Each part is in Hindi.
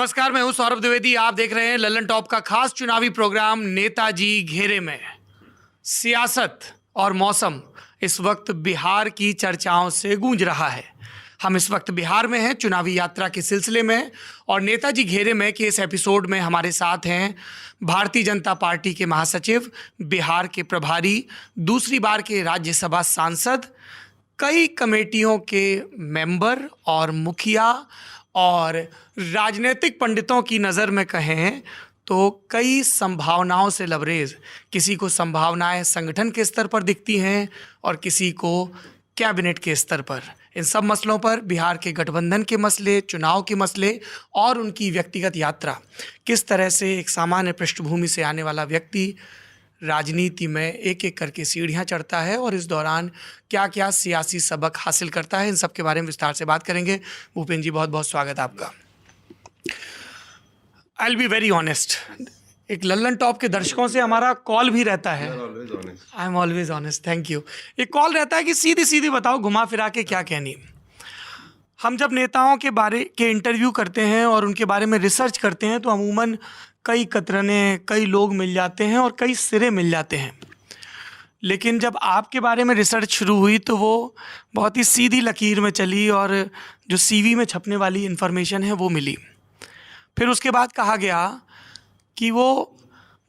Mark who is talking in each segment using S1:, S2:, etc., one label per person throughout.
S1: नमस्कार, मैं हूं सौरभ द्विवेदी। आप देख रहे हैं लल्लन टॉप का खास चुनावी प्रोग्राम नेताजी घेरे में। सियासत और मौसम इस वक्त बिहार की चर्चाओं से गूंज रहा है। हम इस वक्त बिहार में हैं, चुनावी यात्रा के सिलसिले में, और नेताजी घेरे में के इस एपिसोड में हमारे साथ हैं भारतीय जनता पार्टी के महासचिव, बिहार के प्रभारी, दूसरी बार के राज्यसभा सांसद, कई कमेटियों के मेंबर और मुखिया, और राजनीतिक पंडितों की नज़र में कहें तो कई संभावनाओं से लबरेज। किसी को संभावनाएं संगठन के स्तर पर दिखती हैं और किसी को कैबिनेट के स्तर पर। इन सब मसलों पर बिहार के गठबंधन के मसले, चुनाव के मसले और उनकी व्यक्तिगत यात्रा, किस तरह से एक सामान्य पृष्ठभूमि से आने वाला व्यक्ति राजनीति में एक एक करके सीढ़ियां चढ़ता है और इस दौरान क्या क्या सियासी सबक हासिल करता है, इन सब के बारे में विस्तार से बात करेंगे। भूपेन जी, बहुत बहुत स्वागत आपका। I will be very honest, एक लल्लन टॉप के दर्शकों से हमारा कॉल भी रहता है। I am always honest, thank you. एक कॉल रहता है कि सीधी सीधी बताओ, घुमा फिरा के क्या कहनी। हम जब नेताओं के बारे के इंटरव्यू करते हैं और उनके बारे में रिसर्च करते हैं तो अमूमन कई कतरने, कई लोग मिल जाते हैं और कई सिरे मिल जाते हैं। लेकिन जब आपके बारे में रिसर्च शुरू हुई तो वो बहुत ही सीधी लकीर में चली और जो सीवी में छपने वाली इन्फॉर्मेशन है वो मिली। फिर उसके बाद कहा गया कि वो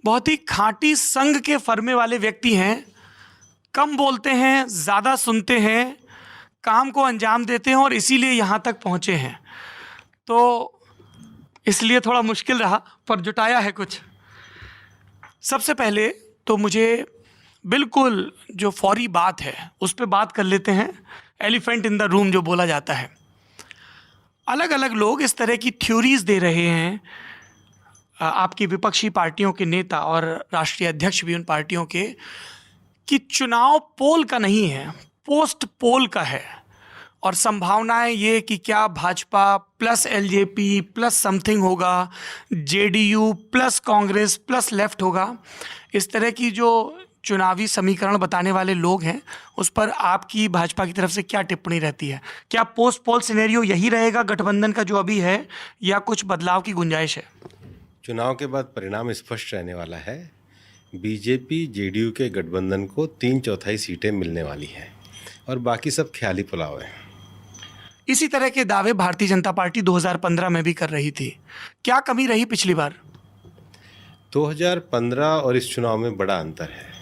S1: बहुत ही खाँटी संघ के फर्मे वाले व्यक्ति हैं, कम बोलते हैं, ज़्यादा सुनते हैं, काम को अंजाम देते हैं और इसीलिए यहाँ तक पहुँचे हैं। तो इसलिए थोड़ा मुश्किल रहा, पर जुटाया है कुछ। सबसे पहले तो मुझे बिल्कुल जो फौरी बात है उस पर बात कर लेते हैं। एलिफेंट इन द रूम जो बोला जाता है, अलग अलग लोग इस तरह की थ्योरीज दे रहे हैं, आपकी विपक्षी पार्टियों के नेता और राष्ट्रीय अध्यक्ष भी उन पार्टियों के, कि चुनाव पोल का नहीं है, पोस्ट पोल का है। और संभावनाएं ये कि क्या Bhajpa plus LJP plus something होगा, JDU plus Congress plus left होगा। इस तरह की जो चुनावी समीकरण बताने वाले लोग हैं उस पर आपकी भाजपा की तरफ से क्या टिप्पणी रहती है? क्या पोस्ट पोल सिनेरियो यही रहेगा गठबंधन का जो अभी है, या कुछ बदलाव की गुंजाइश है?
S2: चुनाव के बाद परिणाम स्पष्ट रहने वाला है। बीजेपी जेडीयू के गठबंधन को 3/4 सीटें मिलने वाली हैं और बाकी सब ख्याली पुलाव है।
S1: इसी तरह के दावे भारतीय जनता पार्टी 2015 में भी कर रही थी। क्या कमी रही पिछली बार?
S2: 2015 और इस चुनाव में बड़ा अंतर है।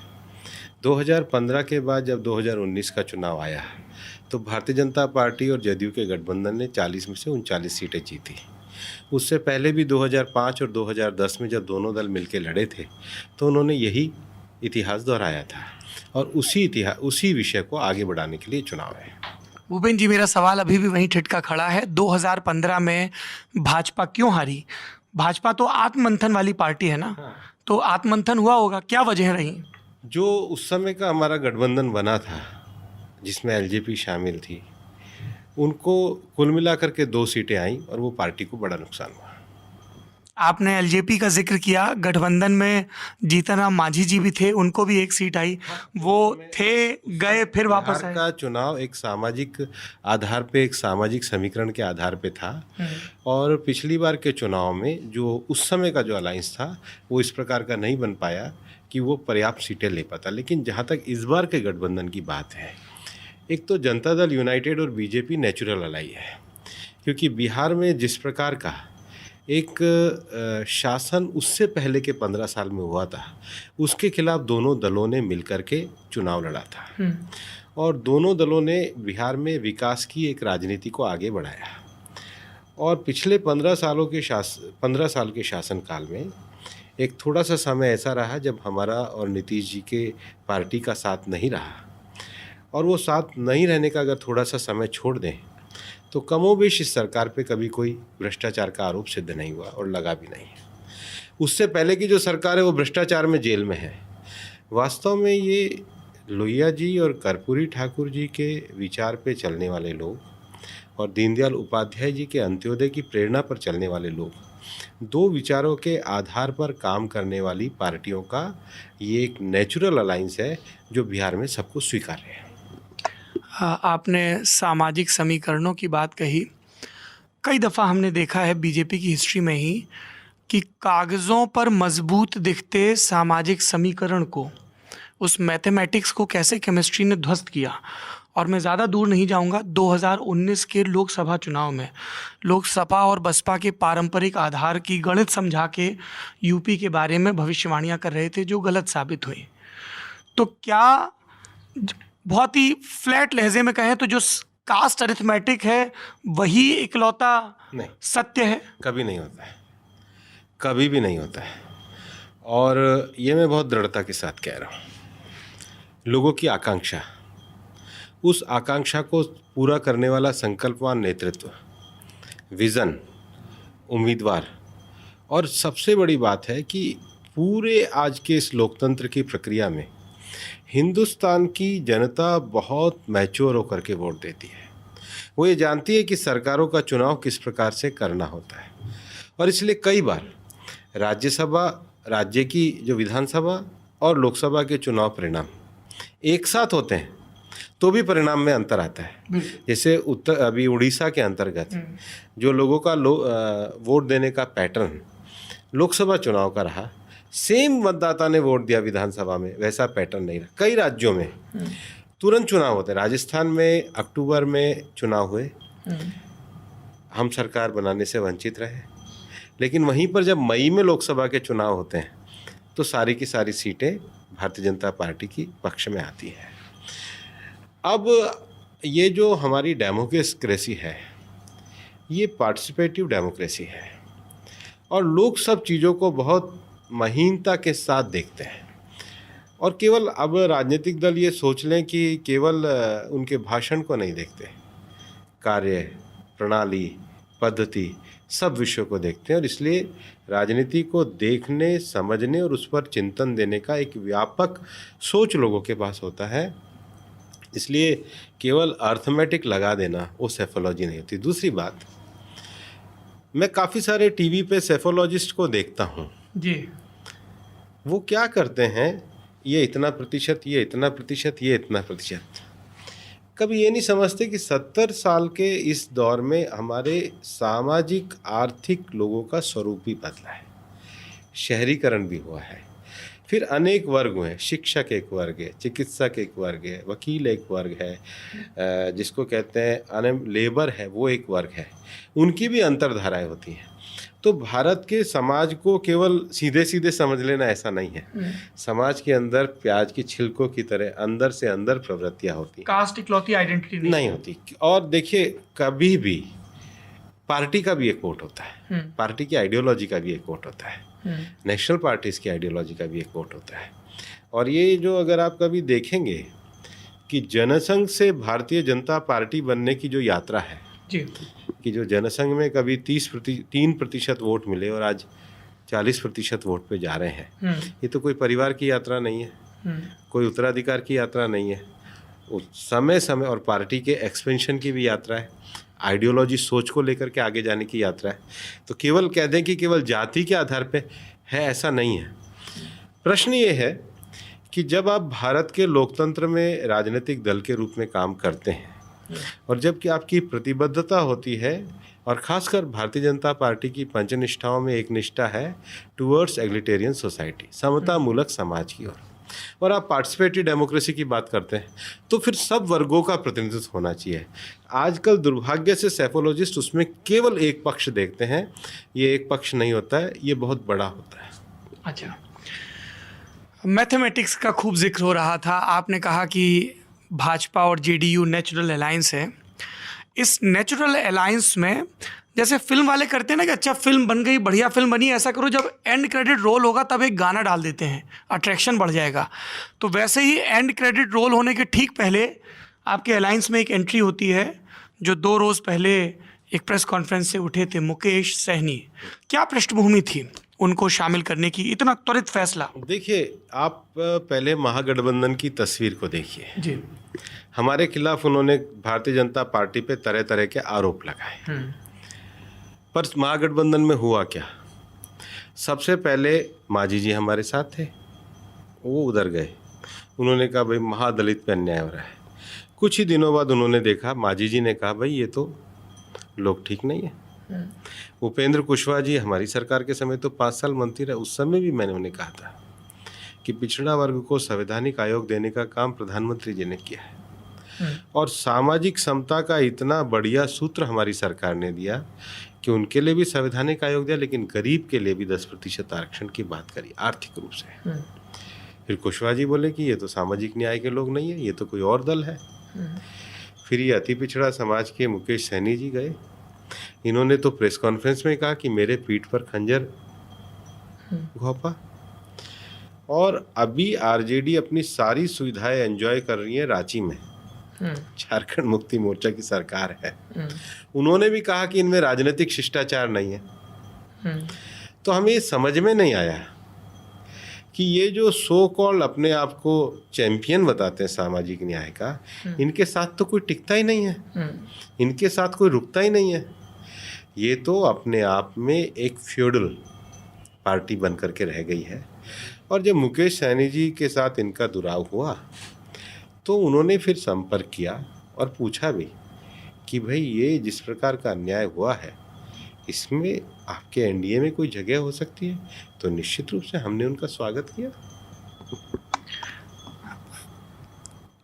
S2: 2015 के बाद जब 2019 का चुनाव आया तो भारतीय जनता पार्टी और जदयू के गठबंधन ने 40 में से 39 सीटें जीती। उससे पहले भी 2005 और 2010 में जब दोनों दल मिलकर लड़े थे तो उन्होंने यही इतिहास दोहराया था और उसी विषय को आगे बढ़ाने के लिए चुनाव है।
S1: भूपेन जी, मेरा सवाल अभी भी वहीं ठिठका खड़ा है। 2015 में भाजपा क्यों हारी? भाजपा तो आत्ममंथन वाली पार्टी है ना।
S2: हाँ।
S1: तो आत्ममंथन हुआ होगा, क्या वजह रही?
S2: जो उस समय का हमारा गठबंधन बना था जिसमें एलजेपी शामिल थी, उनको कुल मिलाकर के 2 सीटें आईं और वो पार्टी को बड़ा नुकसान हुआ।
S1: आपने एलजेपी का जिक्र किया, गठबंधन में जीतन राम मांझी जी भी थे, उनको भी 1 सीट आई। वो थे, गए, फिर वापस आए।
S2: का चुनाव एक सामाजिक आधार पे, एक सामाजिक समीकरण के आधार पे था और पिछली बार के चुनाव में जो उस समय का जो अलायंस था वो इस प्रकार का नहीं बन पाया कि वो पर्याप्त सीटें ले पाता। लेकिन जहाँ तक इस बार के गठबंधन की बात है, एक तो जनता दल यूनाइटेड और बीजेपी नेचुरल अलाई है, क्योंकि बिहार में जिस प्रकार का एक शासन उससे पहले के 15 साल में हुआ था, उसके खिलाफ दोनों दलों ने मिलकर के चुनाव लड़ा था और दोनों दलों ने बिहार में विकास की एक राजनीति को आगे बढ़ाया। और पिछले 15 साल के शासनकाल में एक थोड़ा सा समय ऐसा रहा जब हमारा और नीतीश जी के पार्टी का साथ नहीं रहा, और वो साथ नहीं रहने का अगर थोड़ा सा समय छोड़ दें तो कमोबेश इस सरकार पे कभी कोई भ्रष्टाचार का आरोप सिद्ध नहीं हुआ और लगा भी नहीं। उससे पहले की जो सरकार है वो भ्रष्टाचार में जेल में है। वास्तव में ये लोहिया जी और कर्पूरी ठाकुर जी के विचार पे चलने वाले लोग और दीनदयाल उपाध्याय जी के अंत्योदय की प्रेरणा पर चलने वाले लोग, 2 विचारों के आधार पर काम करने वाली पार्टियों का ये एक नेचुरल अलायंस है जो बिहार में सबको स्वीकार्य है।
S1: आपने सामाजिक समीकरणों की बात कही। कई दफ़ा हमने देखा है बीजेपी की हिस्ट्री में ही कि कागज़ों पर मजबूत दिखते सामाजिक समीकरण को, उस मैथमेटिक्स को कैसे केमिस्ट्री ने ध्वस्त किया। और मैं ज़्यादा दूर नहीं जाऊंगा, 2019 के लोकसभा चुनाव में लोग सपा और बसपा के पारंपरिक आधार की गणित समझा के यूपी के बारे में भविष्यवाणियां कर रहे थे जो गलत साबित हुई। तो क्या बहुत ही फ्लैट लहजे में कहें तो जो कास्ट अरिथमेटिक है वही इकलौता
S2: नहीं,
S1: सत्य है?
S2: कभी नहीं होता है, कभी भी नहीं होता है। और ये मैं बहुत दृढ़ता के साथ कह रहा हूँ। लोगों की आकांक्षा, उस आकांक्षा को पूरा करने वाला संकल्पवान नेतृत्व, विज़न, उम्मीदवार, और सबसे बड़ी बात है कि पूरे आज के इस लोकतंत्र की प्रक्रिया में हिंदुस्तान की जनता बहुत मैच्योर होकर के वोट देती है। वो ये जानती है कि सरकारों का चुनाव किस प्रकार से करना होता है, और इसलिए कई बार राज्यसभा, राज्य की जो विधानसभा और लोकसभा के चुनाव परिणाम एक साथ होते हैं तो भी परिणाम में अंतर आता है। जैसे अभी उड़ीसा के अंतर्गत जो लोगों का वोट देने का पैटर्न लोकसभा चुनाव का रहा, सेम मतदाता ने वोट दिया विधानसभा में, वैसा पैटर्न नहीं रहा। कई राज्यों में तुरंत चुनाव होते हैं। राजस्थान में अक्टूबर में चुनाव हुए, हम सरकार बनाने से वंचित रहे, लेकिन वहीं पर जब मई में लोकसभा के चुनाव होते हैं तो सारी की सारी सीटें भारतीय जनता पार्टी की पक्ष में आती हैं। अब ये जो हमारी डेमोक्रेसी है, ये पार्टिसिपेटिव डेमोक्रेसी है, और लोग सब चीज़ों को बहुत महीनता के साथ देखते हैं। और केवल अब राजनीतिक दल ये सोच लें कि केवल उनके भाषण को नहीं देखते, कार्य, प्रणाली, पद्धति, सब विषयों को देखते हैं। और इसलिए राजनीति को देखने, समझने और उस पर चिंतन देने का एक व्यापक सोच लोगों के पास होता है। इसलिए केवल अर्थमेटिक लगा देना वो सेफोलॉजी नहीं होती। दूसरी बात, मैं काफ़ी सारे टीवी पे सेफोलॉजिस्ट को देखता हूँ
S1: जी।
S2: वो क्या करते हैं, ये इतना प्रतिशत, ये इतना प्रतिशत, ये इतना प्रतिशत। कभी ये नहीं समझते कि 70 साल के इस दौर में हमारे सामाजिक आर्थिक लोगों का स्वरूप भी बदला है, शहरीकरण भी हुआ है, फिर अनेक वर्ग हुए, शिक्षक एक वर्ग है, चिकित्सक एक वर्ग है, वकील एक वर्ग है, जिसको कहते हैं लेबर है वो एक वर्ग है, उनकी भी अंतर्धाराएं होती हैं। तो भारत के समाज को केवल सीधे सीधे समझ लेना ऐसा नहीं है। समाज के अंदर प्याज की छिलकों की तरह अंदर से अंदर प्रवृत्तियां होती हैं।
S1: कास्ट इकलौती आइडेंटिटी
S2: नहीं होती। और देखिए, कभी भी पार्टी का भी एक वोट होता है, पार्टी की आइडियोलॉजी का भी एक वोट होता है, नेशनल पार्टीज की आइडियोलॉजी का भी एक वोट होता है। और ये जो अगर आप कभी देखेंगे कि जनसंघ से भारतीय जनता पार्टी बनने की जो यात्रा है
S1: जी,
S2: कि जो जनसंघ में कभी 3% वोट मिले और आज 40% वोट पे जा रहे हैं, ये तो कोई परिवार की यात्रा नहीं है, कोई उत्तराधिकार की यात्रा नहीं है, समय समय और पार्टी के एक्सपेंशन की भी यात्रा है, आइडियोलॉजी, सोच को लेकर के आगे जाने की यात्रा है। तो केवल कह दें कि केवल जाति के आधार पे है, ऐसा नहीं है। प्रश्न ये है कि जब आप भारत के लोकतंत्र में राजनीतिक दल के रूप में काम करते हैं और जबकि आपकी प्रतिबद्धता होती है, और ख़ासकर भारतीय जनता पार्टी की पंचनिष्ठाओं में एक निष्ठा है टूवर्ड्स एग्लिटेरियन सोसाइटी, समतामूलक समाज की ओर, और आप पार्टिसिपेटिव डेमोक्रेसी की बात करते हैं, तो फिर सब वर्गों का प्रतिनिधित्व होना चाहिए। आजकल दुर्भाग्य से सेफोलॉजिस्ट उसमें केवल एक पक्ष देखते हैं। ये एक पक्ष नहीं होता है, ये बहुत बड़ा होता है।
S1: अच्छा, मैथमेटिक्स का खूब जिक्र हो रहा था। आपने कहा कि भाजपा और जेडीयू नेचुरल अलायंस है। इस नेचुरल अलायंस में जैसे फिल्म वाले करते हैं ना कि अच्छा फिल्म बन गई, बढ़िया फिल्म बनी, ऐसा करो जब एंड क्रेडिट रोल होगा तब एक गाना डाल देते हैं, अट्रैक्शन बढ़ जाएगा। तो वैसे ही एंड क्रेडिट रोल होने के ठीक पहले आपके अलायंस में एक एंट्री होती है जो 2 रोज़ पहले एक प्रेस कॉन्फ्रेंस से उठे थे, मुकेश सहनी। क्या पृष्ठभूमि थी उनको शामिल करने की, इतना त्वरित फैसला?
S2: देखिए, आप पहले महागठबंधन की तस्वीर को देखिए
S1: जी।
S2: हमारे खिलाफ उन्होंने भारतीय जनता पार्टी पे तरह तरह के आरोप लगाए, पर महागठबंधन में हुआ क्या? सबसे पहले मांझी जी हमारे साथ थे, वो उधर गए, उन्होंने कहा भाई महादलित पे अन्याय हो रहा है। कुछ ही दिनों बाद उन्होंने देखा, मांझी जी ने कहा भाई ये तो लोग ठीक नहीं है, उपेंद्र कुशवाहा जी हमारी सरकार के समय तो 5 साल मंत्री रहे, उस समय भी मैंने उन्हें कहा था कि पिछड़ा वर्ग को संवैधानिक आयोग देने का काम प्रधानमंत्री जी ने किया है। और सामाजिक समता का इतना बढ़िया सूत्र हमारी सरकार ने दिया कि उनके लिए भी संवैधानिक आयोग दिया, लेकिन गरीब के लिए भी 10% आरक्षण की बात करी आर्थिक रूप से। फिर कुशवाहा जी बोले कि ये तो सामाजिक न्याय के लोग नहीं है, ये तो कोई और दल है। फिर ये अति पिछड़ा समाज के मुकेश सैनी जी गए, इन्होंने तो प्रेस कॉन्फ्रेंस में कहा कि मेरे पीठ पर खंजर घोंपा। और अभी आरजेडी अपनी सारी सुविधाएं एंजॉय कर रही है रांची में, झारखंड मुक्ति मोर्चा की सरकार है। उन्होंने भी कहा कि इनमें राजनीतिक शिष्टाचार नहीं है। तो हमें समझ में नहीं आया कि ये जो सो कॉल्ड अपने आप को चैंपियन बताते हैं सामाजिक न्याय का, इनके साथ तो कोई टिकता ही नहीं है, इनके साथ कोई रुकता ही नहीं है। ये तो अपने आप में एक फ्यूडल पार्टी बन करके रह गई है। और जब मुकेश सैनी जी के साथ इनका दुराव हुआ तो उन्होंने फिर संपर्क किया और पूछा भी कि भाई ये जिस प्रकार का अन्याय हुआ है इसमें आपके एनडीए में कोई जगह हो सकती है। तो निश्चित रूप से हमने उनका स्वागत किया।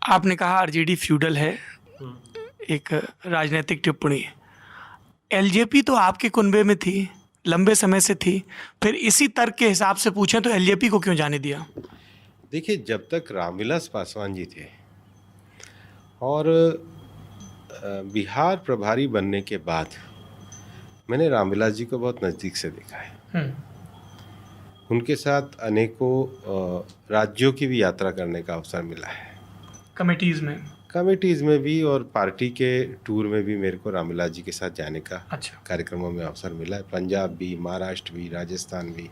S1: आपने कहा आरजेडी फ्यूडल है, एक राजनीतिक टिप्पणी। एलजेपी तो आपके कुनबे में थी, लंबे समय से थी, फिर इसी तर्क के हिसाब से पूछें तो एलजेपी को क्यों जाने दिया?
S2: देखिए, जब तक रामविलास पासवान जी थे और बिहार प्रभारी बनने के बाद मैंने रामविलास जी को बहुत नज़दीक से देखा है। उनके साथ अनेकों राज्यों की भी यात्रा करने का अवसर मिला है, कमेटीज़ में भी, और पार्टी के टूर में भी मेरे को रामविलास जी के साथ जाने का कार्यक्रमों में अवसर मिला है। पंजाब भी, महाराष्ट्र भी, राजस्थान भी,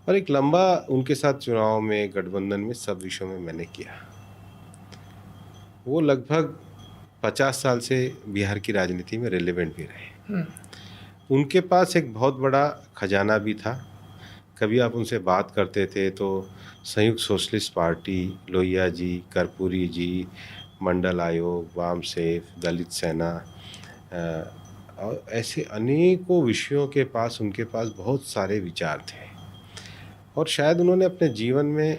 S2: और एक लंबा उनके साथ चुनाव में, गठबंधन में, सब विषयों में मैंने किया। वो लगभग 50 साल से बिहार की राजनीति में रेलेवेंट भी रहे। उनके पास एक बहुत बड़ा खजाना भी था। कभी आप उनसे बात करते थे तो संयुक्त सोशलिस्ट पार्टी, लोहिया जी, कर्पूरी जी, मंडल आयोग, वाम सेफ, दलित सेना, और ऐसे अनेकों विषयों के पास उनके पास बहुत सारे विचार थे। और शायद उन्होंने अपने जीवन में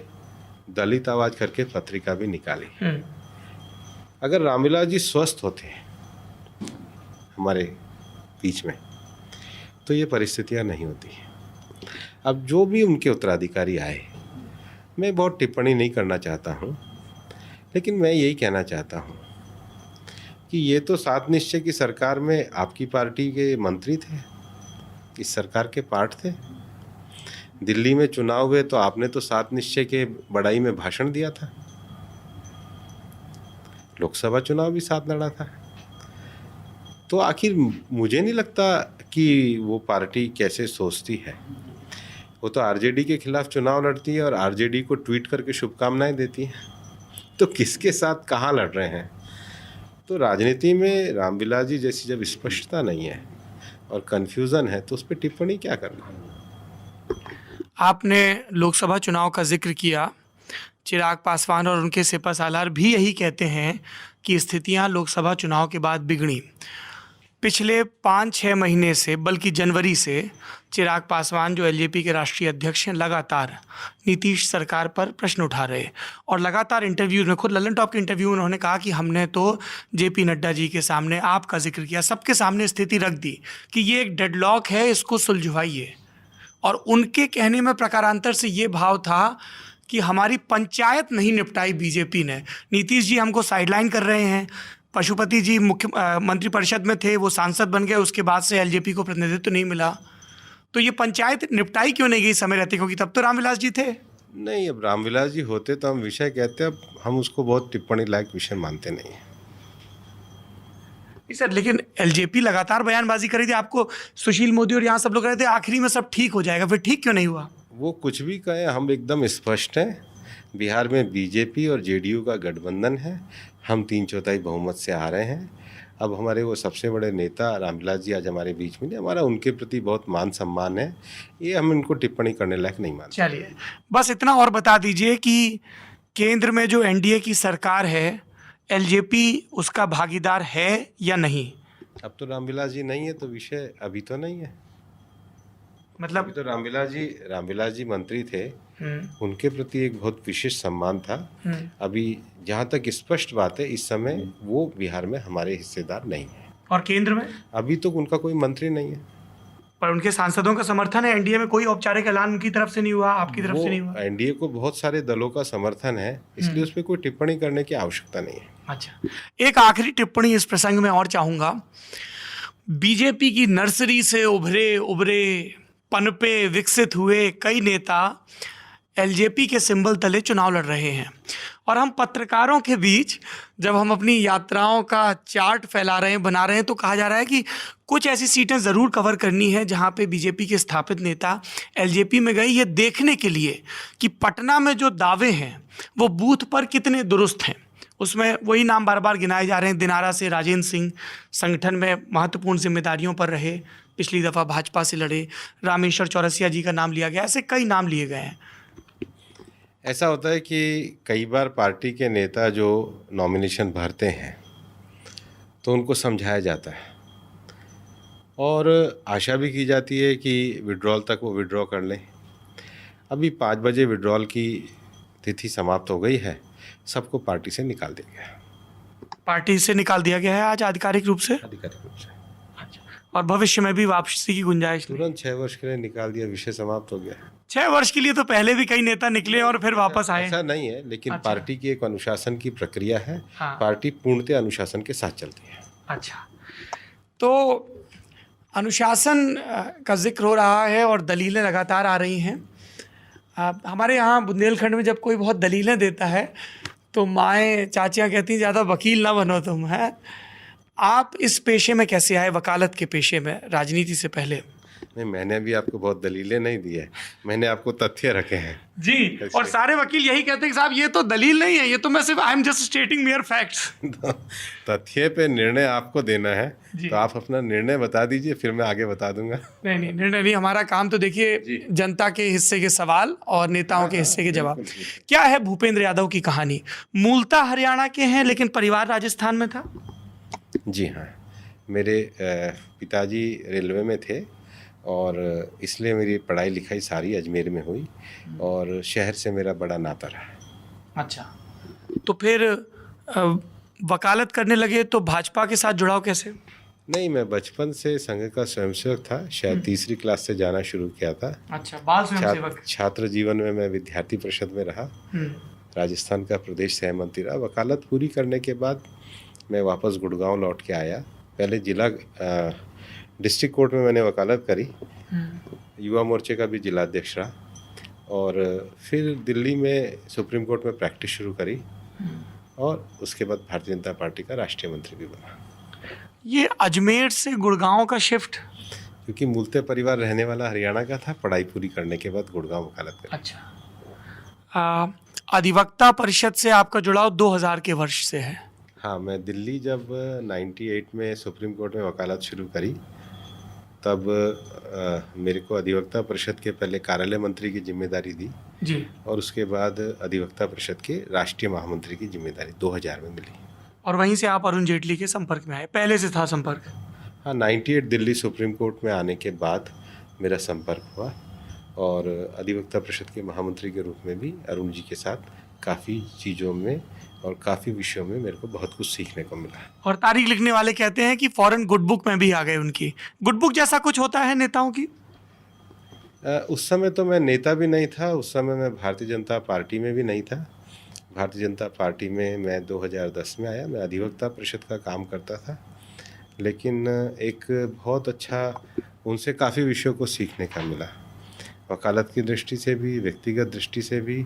S2: दलित आवाज़ करके पत्रिका भी निकाली। अगर रामविलास जी स्वस्थ होते हमारे बीच में तो ये परिस्थितियां नहीं होती। अब जो भी उनके उत्तराधिकारी आए, मैं बहुत टिप्पणी नहीं करना चाहता हूँ, लेकिन मैं यही कहना चाहता हूँ कि ये तो 7 निश्चय की सरकार में आपकी पार्टी के मंत्री थे, इस सरकार के पार्ट थे। दिल्ली में चुनाव हुए तो आपने तो 7 निश्चय के बड़ाई में भाषण दिया था। लोकसभा चुनाव भी साथ लड़ा था। तो आखिर मुझे नहीं लगता कि वो पार्टी कैसे सोचती है। वो तो आरजेडी के खिलाफ चुनाव लड़ती है और आरजेडी को ट्वीट करके शुभकामनाएं देती है। तो किसके साथ कहाँ लड़ रहे हैं? तो राजनीति में रामविलास जी जैसी जब स्पष्टता नहीं है और कन्फ्यूज़न है तो उस पर टिप्पणी क्या करना।
S1: आपने लोकसभा चुनाव का जिक्र किया। चिराग पासवान और उनके सिपा सालार भी यही कहते हैं कि स्थितियां लोकसभा चुनाव के बाद बिगड़ी। पिछले 5-6 महीने से, बल्कि जनवरी से, चिराग पासवान जो एलजेपी के राष्ट्रीय अध्यक्ष हैं, लगातार नीतीश सरकार पर प्रश्न उठा रहे और लगातार इंटरव्यू में, खुद लल्लन टॉप के इंटरव्यू में उन्होंने कहा कि हमने तो जेपी नड्डा जी के सामने आपका जिक्र किया, सबके सामने स्थिति रख दी कि ये एक डेडलॉक है, इसको सुलझवाइए। और उनके कहने में प्रकारांतर से ये भाव था कि हमारी पंचायत नहीं निपटाई बीजेपी ने, नीतीश जी हमको साइडलाइन कर रहे हैं। पशुपति जी मंत्री परिषद में थे, वो सांसद बन गए, उसके बाद से एलजेपी को प्रतिनिधित्व नहीं मिला। तो ये पंचायत निपटाई क्यों नहीं गई समय रहते? क्योंकि तब तो रामविलास जी थे।
S2: नहीं, अब रामविलास जी होते तो हम विषय कहते, अब हम उसको बहुत टिप्पणी लायक विषय मानते नहीं हैं।
S1: सर, लेकिन एलजेपी लगातार बयानबाजी कर रही थी, आपको सुशील मोदी और यहाँ सब लोग कह रहे थे आखिरी में सब ठीक हो जाएगा, फिर ठीक क्यों नहीं हुआ?
S2: वो कुछ भी कहें, हम एकदम स्पष्ट हैं। बिहार में बीजेपी और जेडीयू का गठबंधन है, हम 3/4 बहुमत से आ रहे हैं। अब हमारे वो सबसे बड़े नेता रामविलास जी आज हमारे बीच में नहीं, हमारा उनके प्रति बहुत मान सम्मान है, ये हम इनको टिप्पणी करने लायक नहीं मानते।
S1: चलिए, बस इतना और बता दीजिए कि केंद्र में जो एनडीए की सरकार है, एलजेपी उसका भागीदार है या नहीं?
S2: अब तो रामविलास जी नहीं है तो विषय अभी तो नहीं है।
S1: मतलब
S2: अभी तो रामविलास जी मंत्री थे, उनके प्रति एक बहुत विशेष सम्मान था। अभी जहाँ तक स्पष्ट बात है, इस समय वो बिहार में हमारे हिस्सेदार नहीं है।
S1: और केंद्र में?
S2: अभी तो उनका कोई मंत्री नहीं है।
S1: पर उनके सांसदों का समर्थन है, एनडीए में कोई औपचारिक ऐलान उनकी तरफ से नहीं हुआ, आपकी तरफ से नहीं हुआ?
S2: एनडीए को बहुत सारे दलों का समर्थन है, इसलिए उस पर कोई टिप्पणी करने की आवश्यकता नहीं है।
S1: अच्छा, एक आखिरी टिप्पणी इस प्रसंग में और चाहूंगा। बीजेपी की नर्सरी से उभरे पनपे विकसित हुए कई नेता एलजेपी के सिंबल तले चुनाव लड़ रहे हैं, और हम पत्रकारों के बीच जब हम अपनी यात्राओं का चार्ट फैला रहे हैं, बना रहे हैं, तो कहा जा रहा है कि कुछ ऐसी सीटें ज़रूर कवर करनी है जहां पे बीजेपी के स्थापित नेता एलजेपी में गए, ये देखने के लिए कि पटना में जो दावे हैं वो बूथ पर कितने दुरुस्त हैं। उसमें वही नाम बार बार गिनाए जा रहे हैं। दिनारा से राजेंद्र सिंह संगठन में महत्वपूर्ण जिम्मेदारियों पर रहे, पिछली दफ़ा भाजपा से लड़े, रामेश्वर चौरसिया जी का नाम लिया गया, ऐसे कई नाम लिए गए हैं।
S2: ऐसा होता है कि कई बार पार्टी के नेता जो नॉमिनेशन भरते हैं तो उनको समझाया जाता है और आशा भी की जाती है कि विड्रॉल तक वो विड्रॉ कर लें। अभी 5 बजे विड्रॉल की तिथि समाप्त हो गई है, सबको पार्टी से निकाल दिया गया है।
S1: पार्टी से निकाल दिया गया है आज आधिकारिक रूप से?
S2: आधिकारिक रूप से।
S1: अच्छा, और भविष्य में भी वापसी की गुंजाइश?
S2: तुरंत 6 वर्ष के लिए निकाल दिया, विषय समाप्त हो गया।
S1: 6 वर्ष के लिए तो पहले भी कई नेता निकले और फिर वापस आए।
S2: ऐसा नहीं है, लेकिन
S1: अच्छा।
S2: पार्टी की एक अनुशासन की प्रक्रिया है।
S1: हाँ।
S2: पार्टी पूर्णतः अनुशासन के साथ चलती है।
S1: अच्छा, तो अनुशासन का जिक्र हो रहा है और दलीलें लगातार आ रही हैं। हमारे यहाँ बुंदेलखंड में जब कोई बहुत दलीलें देता है तो माएँ चाचियाँ कहती हैं ज़्यादा वकील ना बनो तुम, है। आप इस पेशे में कैसे आए, वकालत के पेशे में, राजनीति से पहले?
S2: नहीं, मैंने भी आपको बहुत दलीलें नहीं दी है, मैंने आपको तथ्य रखे हैं
S1: जी। और सारे वकील यही कहते हैं कि साहब ये तो दलील नहीं है, ये तो मैं सिर्फ I am just stating mayor facts.
S2: तथ्य पे निर्णय आपको देना है, तो आप अपना निर्णय बता दीजिए, फिर मैं आगे बता दूंगा।
S1: नहीं, निर्णय नहीं, हमारा काम तो देखिए जनता के हिस्से के सवाल और नेताओं के हिस्से के जवाब। क्या है भूपेंद्र यादव की कहानी? मूलतः हरियाणा के हैं लेकिन परिवार राजस्थान में था?
S2: जी हाँ, मेरे पिताजी रेलवे में थे और इसलिए मेरी पढ़ाई लिखाई सारी अजमेर में हुई और शहर से मेरा बड़ा नाता रहा।
S1: अच्छा, तो फिर वकालत करने लगे तो भाजपा के साथ जुड़ाव कैसे?
S2: नहीं, मैं बचपन से संघ का स्वयंसेवक था, शायद तीसरी क्लास से जाना शुरू किया था।
S1: अच्छा, बाल स्वयंसेवक।
S2: छात्र जीवन में मैं विद्यार्थी परिषद में रहा, राजस्थान का प्रदेश सह मंत्री रहा। वकालत पूरी करने के बाद मैं वापस गुड़गांव लौट के आया। पहले जिला डिस्ट्रिक्ट कोर्ट में मैंने वकालत करी, युवा मोर्चे का भी जिला अध्यक्ष रहा और फिर दिल्ली में सुप्रीम कोर्ट में प्रैक्टिस शुरू करी और उसके बाद भारतीय जनता पार्टी का राष्ट्रीय मंत्री भी बना।
S1: ये अजमेर से गुड़गांव का शिफ्ट?
S2: क्योंकि मूलतः परिवार रहने वाला हरियाणा का था, पढ़ाई पूरी करने के बाद गुड़गांव वकालत करी।
S1: अच्छा, अधिवक्ता परिषद से आपका जुड़ाव 2000 के वर्ष से है?
S2: हाँ, मैं दिल्ली जब 98 में सुप्रीम कोर्ट में वकालत शुरू करी तब मेरे को अधिवक्ता परिषद के पहले कार्यालय मंत्री की जिम्मेदारी दी
S1: जी,
S2: और उसके बाद अधिवक्ता परिषद के राष्ट्रीय महामंत्री की जिम्मेदारी 2000 में मिली।
S1: और वहीं से आप अरुण जेटली के संपर्क में आए? पहले से था संपर्क?
S2: हाँ, 98 दिल्ली सुप्रीम कोर्ट में आने के बाद मेरा संपर्क हुआ और अधिवक्ता परिषद के महामंत्री के रूप में भी अरुण जी के साथ काफ़ी चीज़ों में और काफ़ी विषयों में मेरे को बहुत कुछ सीखने को मिला।
S1: और तारीख लिखने वाले कहते हैं कि फॉरेन गुड बुक में भी आ गए उनकी। गुड बुक जैसा कुछ होता है नेताओं की?
S2: उस समय तो मैं नेता भी नहीं था, उस समय मैं भारतीय जनता पार्टी में भी नहीं था। भारतीय जनता पार्टी में मैं 2010 में आया, मैं अधिवक्ता परिषद का काम करता था, लेकिन एक बहुत अच्छा उनसे काफ़ी विषयों को सीखने का मिला, वकालत की दृष्टि से भी, व्यक्तिगत दृष्टि से भी।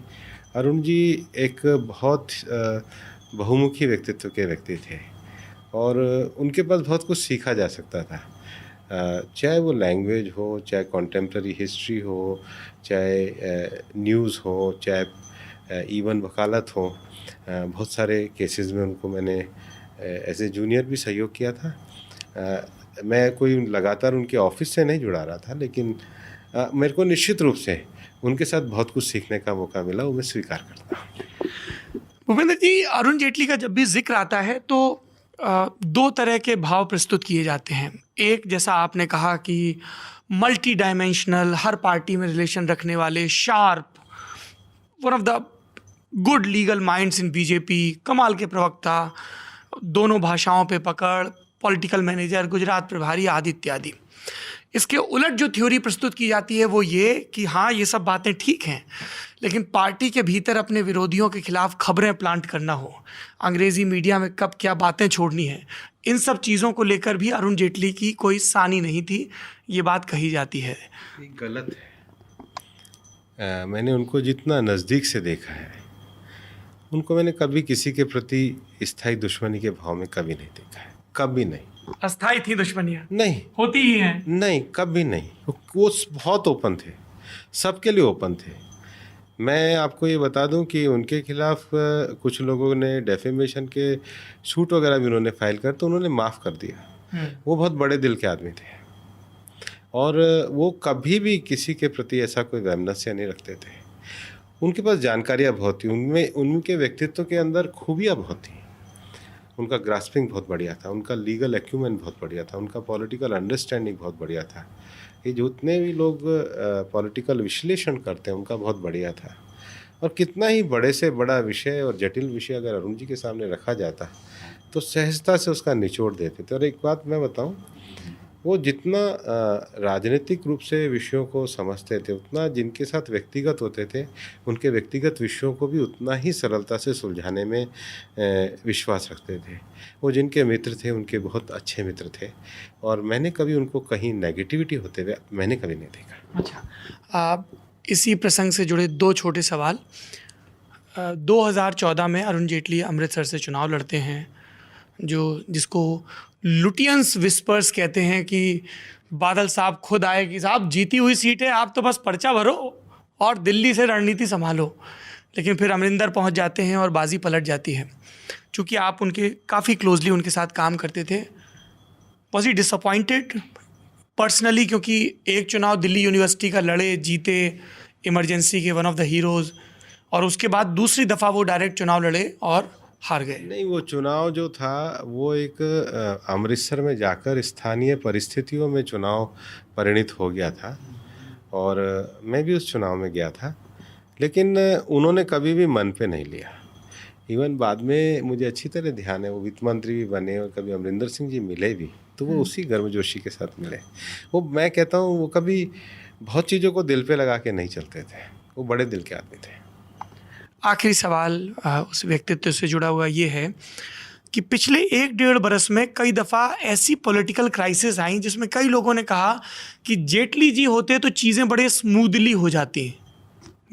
S2: अरुण जी एक बहुत बहुमुखी व्यक्तित्व के व्यक्ति थे और उनके पास बहुत कुछ सीखा जा सकता था, चाहे वो लैंग्वेज हो, चाहे कॉन्टेम्प्ररी हिस्ट्री हो, चाहे न्यूज़ हो, चाहे इवन वकालत हो। बहुत सारे केसेस में उनको मैंने एज ए जूनियर भी सहयोग किया था। मैं कोई लगातार उनके ऑफिस से नहीं जुड़ा रहा था, लेकिन मेरे को निश्चित रूप से उनके साथ बहुत कुछ सीखने का मौका मिला, वो मैं स्वीकार करता हूँ।
S1: भूपेंद्र जी, अरुण जेटली का जब भी जिक्र आता है तो दो तरह के भाव प्रस्तुत किए जाते हैं। एक, जैसा आपने कहा कि मल्टी डायमेंशनल, हर पार्टी में रिलेशन रखने वाले, sharp, one of the good legal minds in BJP, कमाल के प्रवक्ता, दोनों भाषाओं पे पकड़, पॉलिटिकल मैनेजर, गुजरात प्रभारी आदि इत्यादि। इसके उलट जो थ्योरी प्रस्तुत की जाती है वो ये कि हाँ, ये सब बातें ठीक हैं, लेकिन पार्टी के भीतर अपने विरोधियों के खिलाफ खबरें प्लांट करना हो, अंग्रेज़ी मीडिया में कब क्या बातें छोड़नी है, इन सब चीज़ों को लेकर भी अरुण जेटली की कोई सानी नहीं थी, ये बात कही जाती है।
S2: ये गलत है। मैंने उनको जितना नज़दीक से देखा है, उनको मैंने कभी किसी के प्रति स्थायी दुश्मनी के भाव में कभी नहीं देखा है, कभी नहीं।
S1: अस्थाई थी दुश्मनियाँ?
S2: नहीं,
S1: होती ही हैं।
S2: नहीं, कभी नहीं। वो बहुत ओपन थे, सबके लिए ओपन थे। मैं आपको ये बता दूं कि उनके खिलाफ कुछ लोगों ने डेफेमेशन के सूट वगैरह भी उन्होंने फाइल कर, तो उन्होंने माफ़ कर दिया। वो बहुत बड़े दिल के आदमी थे और वो कभी भी किसी के प्रति ऐसा कोई वैमनस्य नहीं रखते थे। उनके पास जानकारियाँ बहुत थी, उनमें उनके व्यक्तित्व के अंदर खूबियाँ बहुत थी। उनका ग्रास्पिंग बहुत बढ़िया था, उनका लीगल एक्यूमेन बहुत बढ़िया था, उनका पॉलिटिकल अंडरस्टैंडिंग बहुत बढ़िया था। ये जितने भी लोग पॉलिटिकल विश्लेषण करते हैं उनका बहुत बढ़िया था। और कितना ही बड़े से बड़ा विषय और जटिल विषय अगर अरुण जी के सामने रखा जाता तो सहजता से उसका निचोड़ देते थे। और एक बात मैं बताऊं, वो जितना राजनीतिक रूप से विषयों को समझते थे, उतना जिनके साथ व्यक्तिगत होते थे उनके व्यक्तिगत विषयों को भी उतना ही सरलता से सुलझाने में विश्वास रखते थे। वो जिनके मित्र थे उनके बहुत अच्छे मित्र थे और मैंने कभी उनको कहीं नेगेटिविटी होते हुए मैंने कभी नहीं देखा।
S1: अच्छा, इसी प्रसंग से जुड़े दो छोटे सवाल। 2014 में अरुण जेटली अमृतसर से चुनाव लड़ते हैं, जिसको लुटियंस विस्पर्स कहते हैं कि बादल साहब खुद आए कि साहब जीती हुई सीट है, आप तो बस पर्चा भरो और दिल्ली से रणनीति संभालो। लेकिन फिर अमरिंदर पहुंच जाते हैं और बाजी पलट जाती है। चूँकि आप उनके काफ़ी क्लोजली उनके साथ काम करते थे, वॉज ही डिसअपॉइंटेड पर्सनली? क्योंकि एक चुनाव दिल्ली यूनिवर्सिटी का लड़े, जीते, इमरजेंसी के वन ऑफ द हीरोज़, और उसके बाद दूसरी दफ़ा वो डायरेक्ट चुनाव लड़े और हार गए।
S2: नहीं, वो चुनाव जो था वो एक अमृतसर में जाकर स्थानीय परिस्थितियों में चुनाव परिणित हो गया था और मैं भी उस चुनाव में गया था, लेकिन उन्होंने कभी भी मन पे नहीं लिया। इवन बाद में मुझे अच्छी तरह ध्यान है, वो वित्त मंत्री भी बने और कभी अमरिंदर सिंह जी मिले भी, तो वो उसी गर्मजोशी के साथ मिले। वो मैं कहता हूँ वो कभी बहुत चीज़ों को दिल पे लगा के नहीं चलते थे, वो बड़े दिल के आदमी थे।
S1: आखिरी सवाल उस व्यक्तित्व से जुड़ा हुआ ये है कि पिछले 1-1.5 बरस में कई दफ़ा ऐसी पॉलिटिकल क्राइसिस आई जिसमें कई लोगों ने कहा कि जेटली जी होते तो चीज़ें बड़े स्मूथली हो जाती।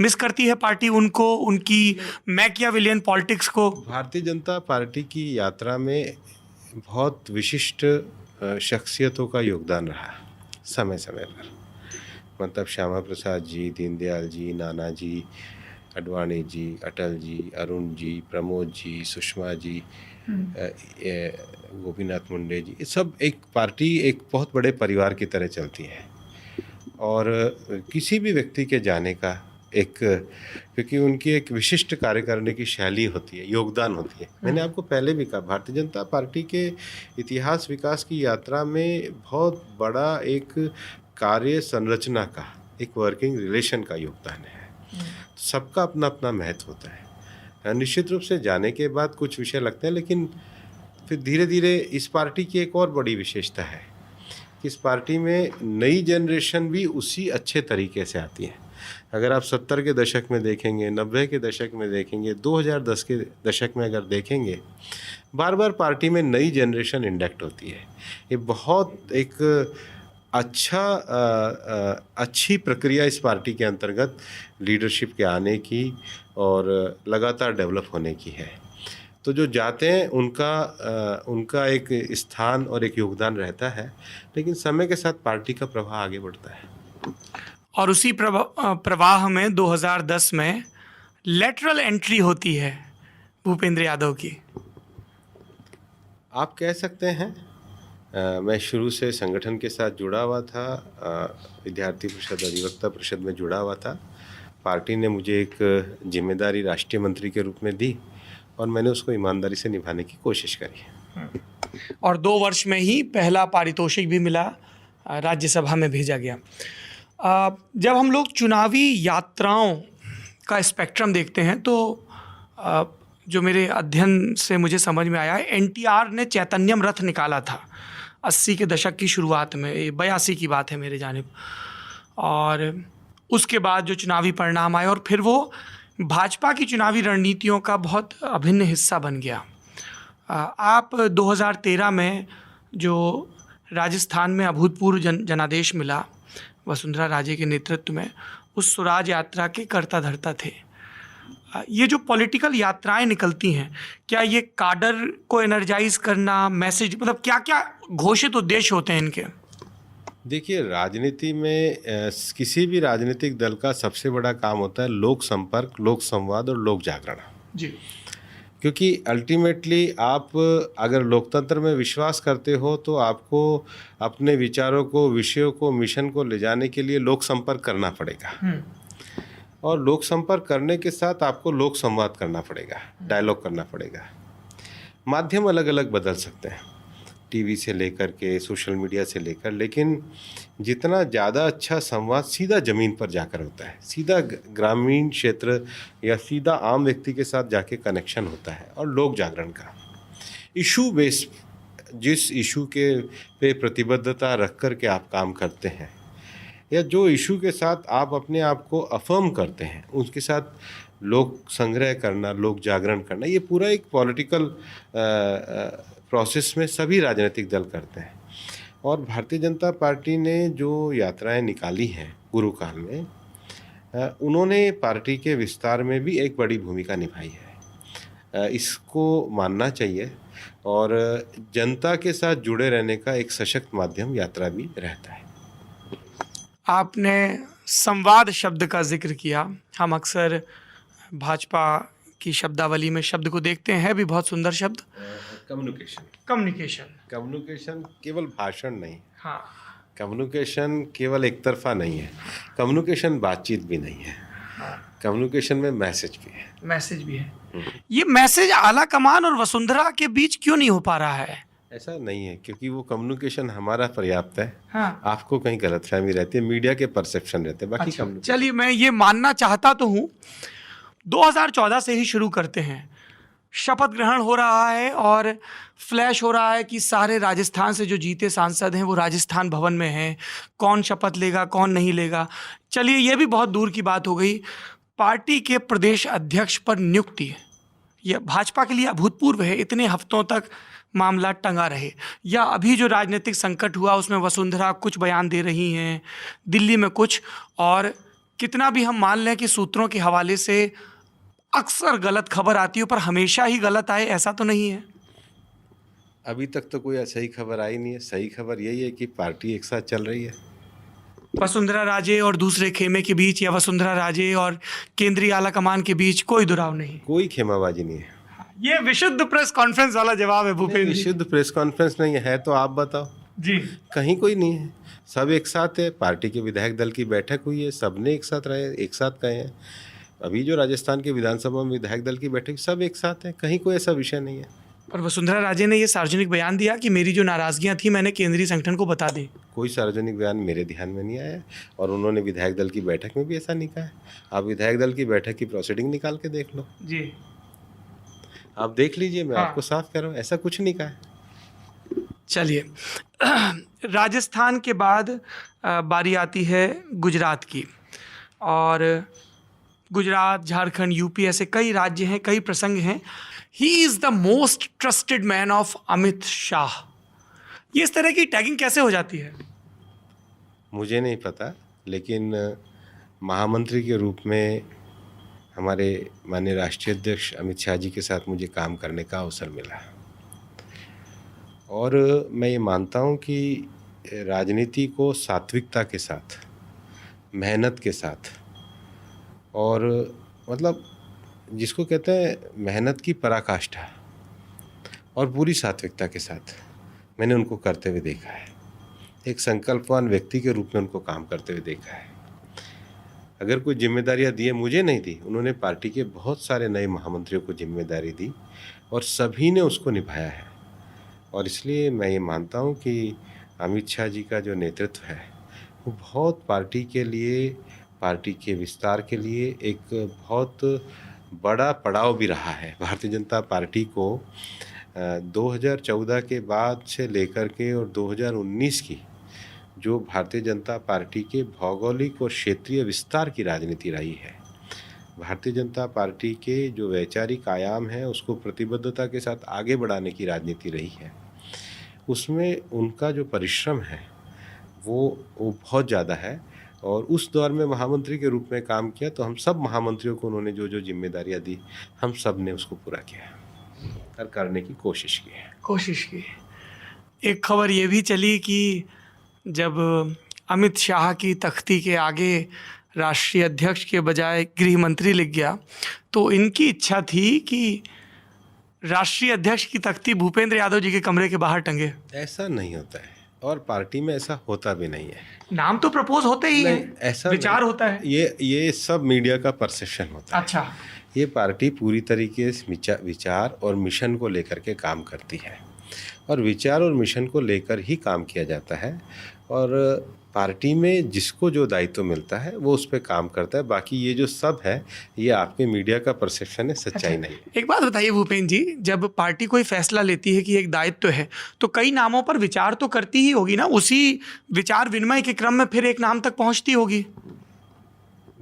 S1: मिस करती है पार्टी उनको, उनकी मैकियावेलियन पॉलिटिक्स को? भारतीय
S2: जनता पार्टी की यात्रा में बहुत विशिष्ट शख्सियतों का योगदान रहा समय समय पर। मतलब श्यामा प्रसाद जी, दीनदयाल जी, नाना जी, अडवाणी जी, अटल जी, अरुण जी, प्रमोद जी, सुषमा जी, गोपीनाथ मुंडे जी, ये सब एक पार्टी एक बहुत बड़े परिवार की तरह चलती है। और किसी भी व्यक्ति के जाने का एक, क्योंकि उनकी एक विशिष्ट कार्य करने की शैली होती है, योगदान होती है। मैंने आपको पहले भी कहा, भारतीय जनता पार्टी के इतिहास विकास की यात्रा में बहुत बड़ा एक कार्य संरचना का, एक वर्किंग रिलेशन का योगदान है। सबका अपना अपना महत्व होता है। निश्चित रूप से जाने के बाद कुछ विषय लगते हैं, लेकिन फिर धीरे धीरे इस पार्टी की एक और बड़ी विशेषता है कि इस पार्टी में नई जनरेशन भी उसी अच्छे तरीके से आती है। अगर आप 70 के दशक में देखेंगे, 90 के दशक में देखेंगे, 2010 के दशक में अगर देखेंगे, बार बार पार्टी में नई जनरेशन इंडक्ट होती है। ये बहुत एक अच्छी प्रक्रिया इस पार्टी के अंतर्गत लीडरशिप के आने की और लगातार डेवलप होने की है। तो जो जाते हैं उनका एक स्थान और एक योगदान रहता है, लेकिन समय के साथ पार्टी का प्रवाह आगे बढ़ता है।
S1: और उसी प्रवाह में 2010 में लेटरल एंट्री होती है भूपेंद्र यादव की।
S2: आप कह सकते हैं। मैं शुरू से संगठन के साथ जुड़ा हुआ था, विद्यार्थी परिषद, अधिवक्ता परिषद में जुड़ा हुआ था। पार्टी ने मुझे एक जिम्मेदारी राष्ट्रीय मंत्री के रूप में दी और मैंने उसको ईमानदारी से निभाने की कोशिश करी।
S1: और 2 वर्ष में ही पहला पारितोषिक भी मिला, राज्यसभा में भेजा गया। जब हम लोग चुनावी यात्राओं का स्पेक्ट्रम देखते हैं तो जो मेरे अध्ययन से मुझे समझ में आया है, एनटीआर ने चैतन्यम रथ निकाला था 80 के दशक की शुरुआत में, 82 की बात है मेरे जानिब। और उसके बाद जो चुनावी परिणाम आए और फिर वो भाजपा की चुनावी रणनीतियों का बहुत अभिन्न हिस्सा बन गया। आप 2013 में जो राजस्थान में अभूतपूर्व जनादेश मिला वसुंधरा राजे के नेतृत्व में, उस स्वराज यात्रा के कर्ता धर्ता थे। ये जो पॉलिटिकल यात्राएं निकलती हैं, क्या ये काडर को एनर्जाइज करना, मैसेज, मतलब क्या क्या घोषित उद्देश्य होते हैं इनके?
S2: देखिए, राजनीति में किसी भी राजनीतिक दल का सबसे बड़ा काम होता है लोक संपर्क, लोक संवाद और लोक जागरण।
S1: जी।
S2: क्योंकि अल्टीमेटली आप अगर लोकतंत्र में विश्वास करते हो तो आपको अपने विचारों को, विषयों को, मिशन को ले जाने के लिए लोक संपर्क करना पड़ेगा। और लोक संपर्क करने के साथ आपको लोक संवाद करना पड़ेगा, डायलॉग करना पड़ेगा। माध्यम अलग अलग बदल सकते हैं, टीवी से लेकर के सोशल मीडिया से लेकर, लेकिन जितना ज़्यादा अच्छा संवाद सीधा ज़मीन पर जाकर होता है, सीधा ग्रामीण क्षेत्र या सीधा आम व्यक्ति के साथ जाके कनेक्शन होता है। और लोक जागरण का इशू बेस, जिस इशू के पे प्रतिबद्धता रख कर के आप काम करते हैं या जो इशू के साथ आप अपने आप को अफर्म करते हैं, उसके साथ लोक संग्रह करना, लोक जागरण करना, ये पूरा एक पॉलिटिकल प्रोसेस में सभी राजनीतिक दल करते हैं। और भारतीय जनता पार्टी ने जो यात्राएं निकाली हैं गुरु काल में, उन्होंने पार्टी के विस्तार में भी एक बड़ी भूमिका निभाई है। इसको मानना चाहिए और जनता के साथ जुड़े रहने का एक सशक्त माध्यम यात्रा भी रहता है।
S1: आपने संवाद शब्द का जिक्र किया। हम अक्सर भाजपा की शब्दावली में शब्द को देखते हैं, भी बहुत सुंदर शब्द,
S2: कम्युनिकेशन केवल भाषण नहीं।
S1: हाँ,
S2: कम्युनिकेशन केवल एक तरफा नहीं है, कम्युनिकेशन बातचीत भी नहीं है। कम्युनिकेशन में मैसेज भी है।
S1: ये मैसेज आला कमान और वसुंधरा के बीच क्यों नहीं हो पा रहा है?
S2: ऐसा नहीं है, क्योंकि वो कम्युनिकेशन हमारा पर्याप्त है।
S1: हाँ।
S2: आपको कहीं गलतफहमी रहती है, मीडिया के परसेप्शन रहते हैं, बाकी
S1: अच्छा, चलिए मैं ये मानना चाहता तो हूँ। 2014 से ही शुरू करते हैं, शपथ ग्रहण हो रहा है और फ्लैश हो रहा है कि सारे राजस्थान से जो जीते सांसद हैं वो राजस्थान भवन में हैं। कौन शपथ लेगा, कौन नहीं लेगा, चलिए ये भी बहुत दूर की बात हो गई। पार्टी के प्रदेश अध्यक्ष पर नियुक्ति, यह भाजपा के लिए अभूतपूर्व है। इतने हफ्तों तक मामला टंगा रहे, या अभी जो राजनीतिक संकट हुआ उसमें वसुंधरा कुछ बयान दे रही हैं, दिल्ली में कुछ, और कितना भी हम मान लें कि सूत्रों के हवाले से अक्सर गलत खबर आती है, पर हमेशा ही गलत आए ऐसा तो नहीं है।
S2: अभी तक तो कोई सही खबर आई नहीं है। सही खबर यही है कि पार्टी एक साथ चल रही है।
S1: वसुंधरा राजे और दूसरे खेमे के बीच या वसुंधरा राजे और केंद्रीय आला कमान के बीच कोई दुराव नहीं,
S2: कोई खेमाबाजी नहीं है।
S1: ये विशुद्ध प्रेस कॉन्फ्रेंस वाला जवाब है भूपेंद्र जी।
S2: विशुद्ध प्रेस कॉन्फ्रेंस नहीं है तो आप बताओ
S1: जी।
S2: कहीं कोई नहीं है, सब एक साथ है। पार्टी के विधायक दल की बैठक हुई है, सबने एक साथ रहे, एक साथ गए हैं। अभी जो राजस्थान के विधानसभा में विधायक दल की बैठक, सब एक साथ है, कहीं कोई ऐसा विषय नहीं है।
S1: पर वसुंधरा राजे ने ये सार्वजनिक बयान दिया कि मेरी जो नाराजगियां थी मैंने केंद्रीय संगठन को बता दी।
S2: कोई सार्वजनिक बयान मेरे ध्यान में नहीं आया और उन्होंने विधायक दल की बैठक में भी ऐसा नहीं कहा है। आप विधायक दल की बैठक की प्रोसीडिंग निकाल के देख लो
S1: जी,
S2: आप देख लीजिए। मैं आपको साफ कह रहा हूँ, ऐसा कुछ नहीं कहा है।
S1: चलिए राजस्थान के बाद बारी आती है गुजरात की, और गुजरात, झारखंड, यूपी, ऐसे कई राज्य हैं, कई प्रसंग हैं। He is the most trusted man of Amit Shah. ये इस तरह की टैगिंग कैसे हो जाती है?
S2: मुझे नहीं पता, लेकिन महामंत्री के रूप में हमारे माननीय राष्ट्रीय अध्यक्ष अमित शाह जी के साथ मुझे काम करने का अवसर मिला, और मैं ये मानता हूँ कि राजनीति को सात्विकता के साथ, मेहनत के साथ, और मतलब जिसको कहते हैं मेहनत की पराकाष्ठा, और पूरी सात्विकता के साथ मैंने उनको करते हुए देखा है। एक संकल्पवान व्यक्ति के रूप में उनको काम करते हुए देखा है। अगर कोई जिम्मेदारियां दी है, मुझे नहीं दी, उन्होंने पार्टी के बहुत सारे नए महामंत्रियों को जिम्मेदारी दी और सभी ने उसको निभाया है। और इसलिए मैं ये मानता हूँ कि अमित शाह जी का जो नेतृत्व है वो बहुत पार्टी के लिए, पार्टी के विस्तार के लिए एक बहुत बड़ा पड़ाव भी रहा है। भारतीय जनता पार्टी को 2014 के बाद से लेकर के और 2019 की जो भारतीय जनता पार्टी के भौगोलिक और क्षेत्रीय विस्तार की राजनीति रही है, भारतीय जनता पार्टी के जो वैचारिक आयाम हैं उसको प्रतिबद्धता के साथ आगे बढ़ाने की राजनीति रही है, उसमें उनका जो परिश्रम है वो बहुत ज़्यादा है। और उस दौर में महामंत्री के रूप में काम किया तो हम सब महामंत्रियों को उन्होंने जो जो जिम्मेदारियां दी हम सब ने उसको पूरा किया और करने की कोशिश की।
S1: एक खबर ये भी चली कि जब अमित शाह की तख्ती के आगे राष्ट्रीय अध्यक्ष के बजाय गृह मंत्री लिख गया तो इनकी इच्छा थी कि राष्ट्रीय अध्यक्ष की तख्ती भूपेंद्र यादव जी के कमरे के बाहर टंगे।
S2: ऐसा नहीं होता है और पार्टी में ऐसा होता भी नहीं है।
S1: नाम तो प्रपोज होते ही है,
S2: ऐसा
S1: विचार होता है।
S2: ये सब मीडिया का परसेप्शन होता है।
S1: अच्छा,
S2: ये पार्टी पूरी तरीके से विचार और मिशन को लेकर के काम करती है और विचार और मिशन को लेकर ही काम किया जाता है और पार्टी में जिसको जो दायित्व मिलता है वो उस पर काम करता है। बाकी ये जो सब है ये आपके मीडिया का परसेप्शन है, सच्चाई नहीं।
S1: एक बात बताइए भूपेंद्र जी, जब पार्टी कोई फैसला लेती है कि एक दायित्व है तो कई नामों पर विचार तो करती ही होगी ना, उसी विचार विनिमय के क्रम में फिर एक नाम तक पहुंचती होगी।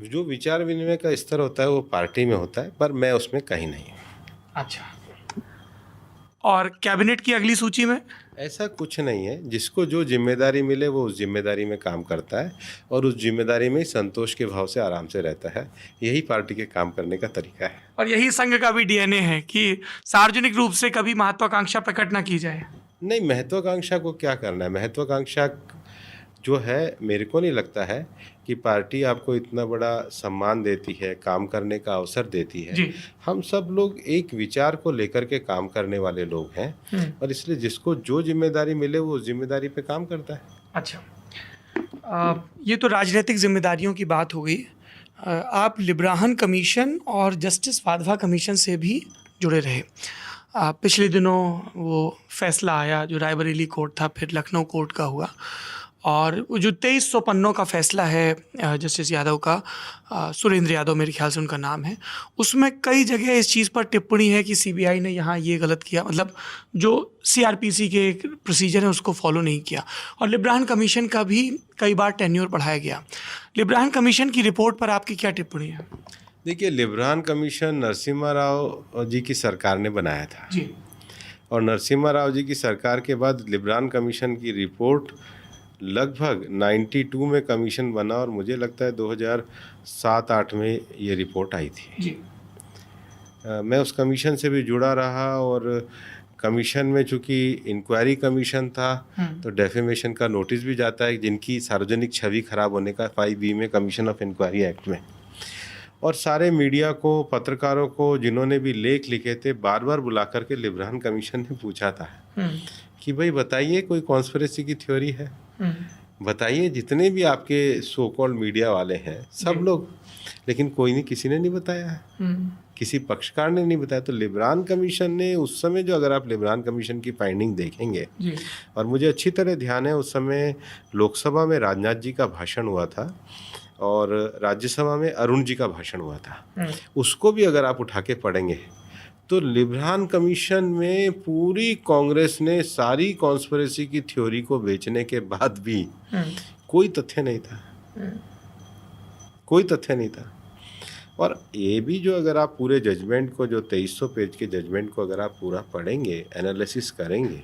S2: जो विचार विनिमय का स्तर होता है वो पार्टी में होता है, पर मैं उसमें कहीं नहीं हूँ।
S1: अच्छा, और कैबिनेट की अगली सूची में
S2: ऐसा कुछ नहीं है, जिसको जो जिम्मेदारी मिले वो उस जिम्मेदारी में काम करता है और उस जिम्मेदारी में संतोष के भाव से आराम से रहता है। यही पार्टी के काम करने का तरीका है
S1: और यही संघ का भी डीएनए है कि सार्वजनिक रूप से कभी महत्वाकांक्षा प्रकट ना की जाए।
S2: नहीं, महत्वाकांक्षा को क्या करना है। महत्वाकांक्षा जो है, मेरे को नहीं लगता है कि पार्टी आपको इतना बड़ा सम्मान देती है, काम करने का अवसर देती है। हम सब लोग एक विचार को लेकर के काम करने वाले लोग हैं और इसलिए जिसको जो जिम्मेदारी मिले वो उस जिम्मेदारी पे काम करता है।
S1: अच्छा, ये तो राजनीतिक जिम्मेदारियों की बात हो गई। आप लिब्राहन कमीशन और जस्टिस वाधवा कमीशन से भी जुड़े रहे। पिछले दिनों वो फैसला आया जो रायबरेली कोर्ट था, फिर लखनऊ कोर्ट का हुआ और जो 2300 पन्नों का फैसला है जस्टिस यादव का, सुरेंद्र यादव मेरे ख्याल से उनका नाम है, उसमें कई जगह इस चीज़ पर टिप्पणी है कि सीबीआई ने यहाँ ये गलत किया, मतलब जो सीआरपीसी के एक प्रोसीजर है उसको फॉलो नहीं किया। और लिब्राहन कमीशन का भी कई बार टेन्योर बढ़ाया गया। लिब्राहन कमीशन की रिपोर्ट पर आपकी क्या टिप्पणी है?
S2: देखिए, लिब्राहन कमीशन नरसिम्हा राव जी की सरकार ने बनाया था
S1: जी, और
S2: नरसिम्हा राव जी की सरकार के बाद लिब्राहन कमीशन की रिपोर्ट लगभग 92 में कमीशन बना और मुझे लगता है 2007-8 में ये रिपोर्ट आई थी।
S1: जी।
S2: मैं उस कमीशन से भी जुड़ा रहा और कमीशन में चूँकि इंक्वायरी कमीशन था तो डेफेमेशन का नोटिस भी जाता है जिनकी सार्वजनिक छवि खराब होने का 5B में कमीशन ऑफ इंक्वायरी एक्ट में। और सारे मीडिया को, पत्रकारों को जिन्होंने भी लेख लिखे थे, बार बार बुला करके लिब्राहन कमीशन ने पूछा था कि भाई बताइए कोई कॉन्स्पिरेसी की थ्योरी है, बताइए जितने भी आपके सो कॉल्ड मीडिया वाले हैं सब लोग, लेकिन कोई नहीं, किसी ने नहीं बताया है, किसी पक्षकार ने नहीं बताया। तो लिब्राहन कमीशन ने उस समय जो, अगर आप लिब्राहन कमीशन की फाइंडिंग देखेंगे, और मुझे अच्छी तरह ध्यान है उस समय लोकसभा में राजनाथ जी का भाषण हुआ था और राज्यसभा में अरुण जी का भाषण हुआ था, उसको भी अगर आप उठा के पढ़ेंगे तो लिब्राहन कमीशन में पूरी कांग्रेस ने सारी कॉन्स्पिरेसी की थ्योरी को बेचने के बाद भी कोई तथ्य नहीं था, कोई तथ्य नहीं था। और ये भी जो, अगर आप पूरे जजमेंट को, जो 2300 पेज के जजमेंट को अगर आप पूरा पढ़ेंगे, एनालिसिस करेंगे,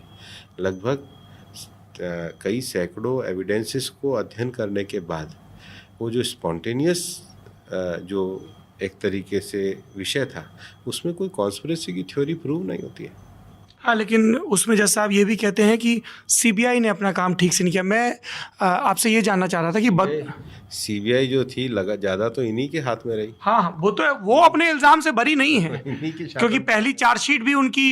S2: लगभग कई सैकड़ों एविडेंसेस को अध्ययन करने के बाद वो जो स्पॉन्टेनियस जो एक तरीके से विषय था उसमें कोई कॉन्स्पिरेसी की थ्योरी प्रूव नहीं होती है।
S1: हाँ, लेकिन उसमें जैसा आप ये भी कहते हैं कि सीबीआई ने अपना काम ठीक से नहीं किया। मैं आपसे ये जानना चाह रहा था कि
S2: सीबीआई जो थी लगा ज़्यादा तो इन्हीं के हाथ में रही।
S1: हाँ, वो तो है, वो अपने इल्ज़ाम से बरी नहीं है क्योंकि पहली चार्जशीट भी उनकी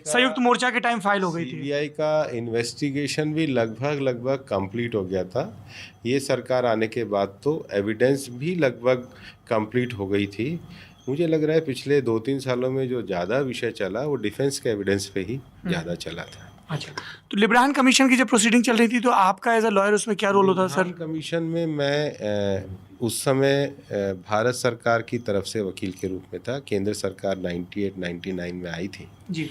S1: संयुक्त मोर्चा के टाइम फाइल हो गई थी।
S2: सीबीआई का इन्वेस्टिगेशन भी लगभग कंप्लीट हो गया था। ये सरकार आने के बाद तो एविडेंस भी लगभग कंप्लीट हो गई थी। मुझे लग रहा है पिछले 2-3 सालों में जो ज़्यादा विषय चला वो डिफेंस के एविडेंस पे ही ज़्यादा चला था।
S1: अच्छा, तो लिब्रान कमीशन की जब प्रोसीडिंग चल रही थी तो आपका एज अ लॉयर उसमें क्या रोल होता सर?
S2: कमीशन में मैं उस समय भारत सरकार की तरफ से वकील के रूप में था। केंद्र सरकार 98-99 में आई थी
S1: जी।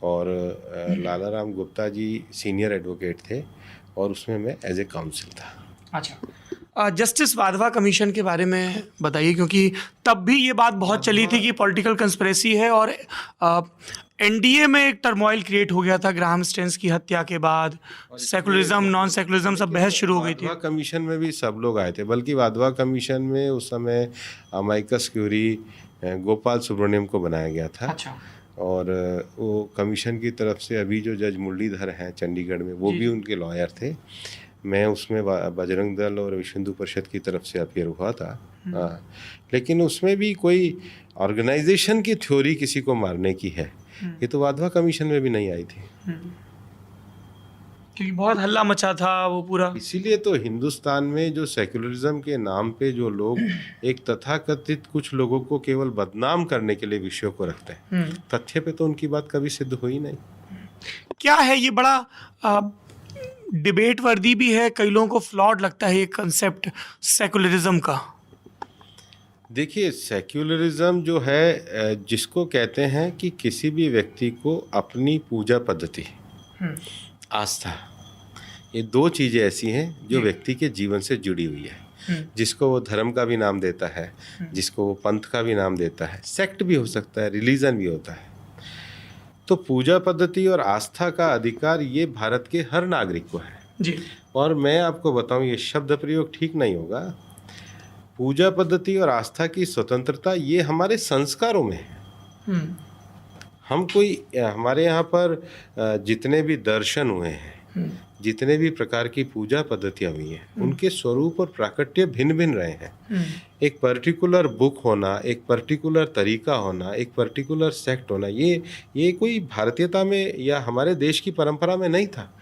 S2: और लाला राम गुप्ता जी सीनियर एडवोकेट थे और उसमें मैं एज ए काउंसिल था।
S1: अच्छा, जस्टिस वाधवा कमीशन के बारे में बताइए, क्योंकि तब भी ये बात बहुत चली थी कि पॉलिटिकल कंस्पिरेसी है और एनडीए में एक टर्मोइल क्रिएट हो गया था ग्राहम स्टेंस की हत्या के बाद। सेकुलरिज्म, नॉन सेकुलरिज्म सब बहस शुरू हो गई थी।
S2: वाधवा कमीशन में भी सब लोग आए थे, बल्कि वाधवा कमीशन में उस समय अमाइकस क्यूरी, गोपाल सुब्रमण्यम को बनाया गया था।
S1: अच्छा।
S2: और वो कमीशन की तरफ से अभी जो जज मुरलीधर हैं चंडीगढ़ में, वो भी उनके लॉयर थे। मैं उसमें बजरंग दल और विश्व हिंदू परिषद की तरफ से अपीयर हुआ था। हाँ, लेकिन उसमें भी कोई ऑर्गेनाइजेशन की थ्योरी किसी को मारने की है, ये तो वाधवा कमीशन में भी नहीं आई थी,
S1: क्योंकि बहुत हल्ला मचा था वो पूरा।
S2: इसीलिए तो हिंदुस्तान में जो सेक्युलरिज्म के नाम पे जो लोग एक तथाकथित कुछ लोगों को केवल बदनाम करने के लिए विषयों को रखते हैं, तथ्य पे तो उनकी बात कभी सिद्ध हुई नहीं।
S1: क्या है ये बड़ा डिबेट वर्दी भी है, कई लोगों को फ्लॉड लगता है ये कंसेप्ट सेकुलरिज्म का।
S2: देखिए, सेक्युलरिज्म जो है जिसको कहते हैं कि किसी भी व्यक्ति को अपनी पूजा पद्धति, आस्था, ये दो चीज़ें ऐसी हैं जो व्यक्ति के जीवन से जुड़ी हुई है, जिसको वो धर्म का भी नाम देता है, जिसको वो पंथ का भी नाम देता है, सेक्ट भी हो सकता है, रिलीजन भी होता है। तो पूजा पद्धति और आस्था का अधिकार ये भारत के हर नागरिक को है
S1: जी।
S2: और मैं आपको बताऊं, ये शब्द प्रयोग ठीक नहीं होगा, पूजा पद्धति और आस्था की स्वतंत्रता ये हमारे संस्कारों में है। हम कोई, हमारे यहाँ पर जितने भी दर्शन हुए हैं, जितने भी प्रकार की पूजा पद्धतियाँ हुई हैं, उनके स्वरूप और प्राकट्य भिन्न भिन्न रहे हैं। एक पर्टिकुलर बुक होना, एक पर्टिकुलर तरीका होना, एक पर्टिकुलर सेक्ट होना, ये कोई भारतीयता में या हमारे देश की परंपरा में नहीं था।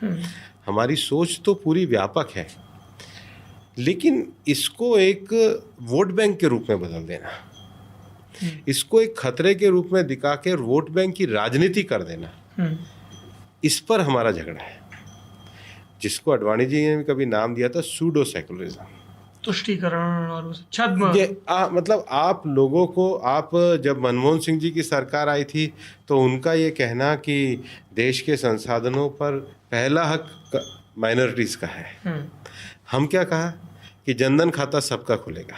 S2: हमारी सोच तो पूरी व्यापक है, लेकिन इसको एक वोट बैंक के रूप में बदल देना, इसको एक खतरे के रूप में दिखा के वोट बैंक की राजनीति कर देना, इस पर हमारा झगड़ा है, जिसको अडवाणी जी ने कभी नाम दिया था सूडो सेकुलरिज्म,
S1: तुष्टीकरण और छद्म।
S2: मतलब आप लोगों को, आप जब मनमोहन सिंह जी की सरकार आई थी तो उनका ये कहना कि देश के संसाधनों पर पहला हक माइनॉरिटीज़ का है। हम क्या कहा कि जनधन खाता सबका खुलेगा,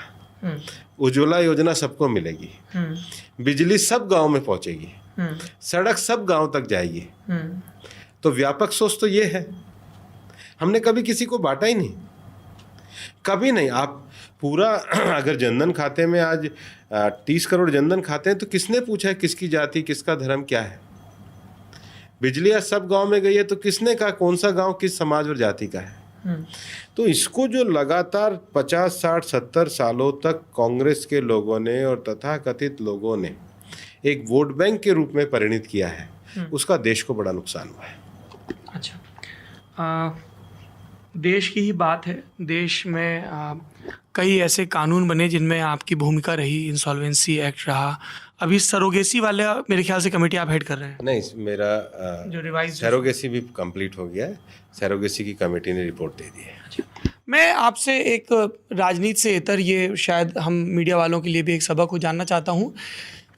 S2: उज्ज्वला योजना सबको मिलेगी, बिजली सब गांव में पहुंचेगी, सड़क सब गांव तक जाएगी। तो व्यापक सोच तो ये है, हमने कभी किसी को बांटा ही नहीं, कभी नहीं। आप पूरा अगर जनधन खाते में आज 30 करोड़ जनधन खाते हैं तो किसने पूछा है किसकी जाति, किसका धर्म क्या है? बिजली आज सब गांव में गई है तो किसने कहा कौन सा गांव किस समाज और जाति का है? तो इसको जो लगातार 50, 60, 70 सालों तक कांग्रेस के लोगों ने और तथाकथित लोगों ने एक वोट बैंक के रूप में परिणित किया है, उसका देश को बड़ा नुकसान हुआ है।
S1: अच्छा, देश की ही बात है, देश में कई ऐसे कानून बने जिनमें आपकी भूमिका रही, इंसॉल्वेंसी एक्ट रहा, अभी सरोगेसी वाले मेरे ख्याल से कमेटी आप हेड कर रहे हैं।
S2: नहीं, मेरा
S1: जो रिवाइज
S2: सरोगेसी भी कंप्लीट हो गया है, सरोगेसी की कमेटी ने रिपोर्ट दे दी है।
S1: अच्छा, मैं आपसे एक राजनीति से इतर, ये शायद हम मीडिया वालों के लिए भी एक सबक को जानना चाहता हूँ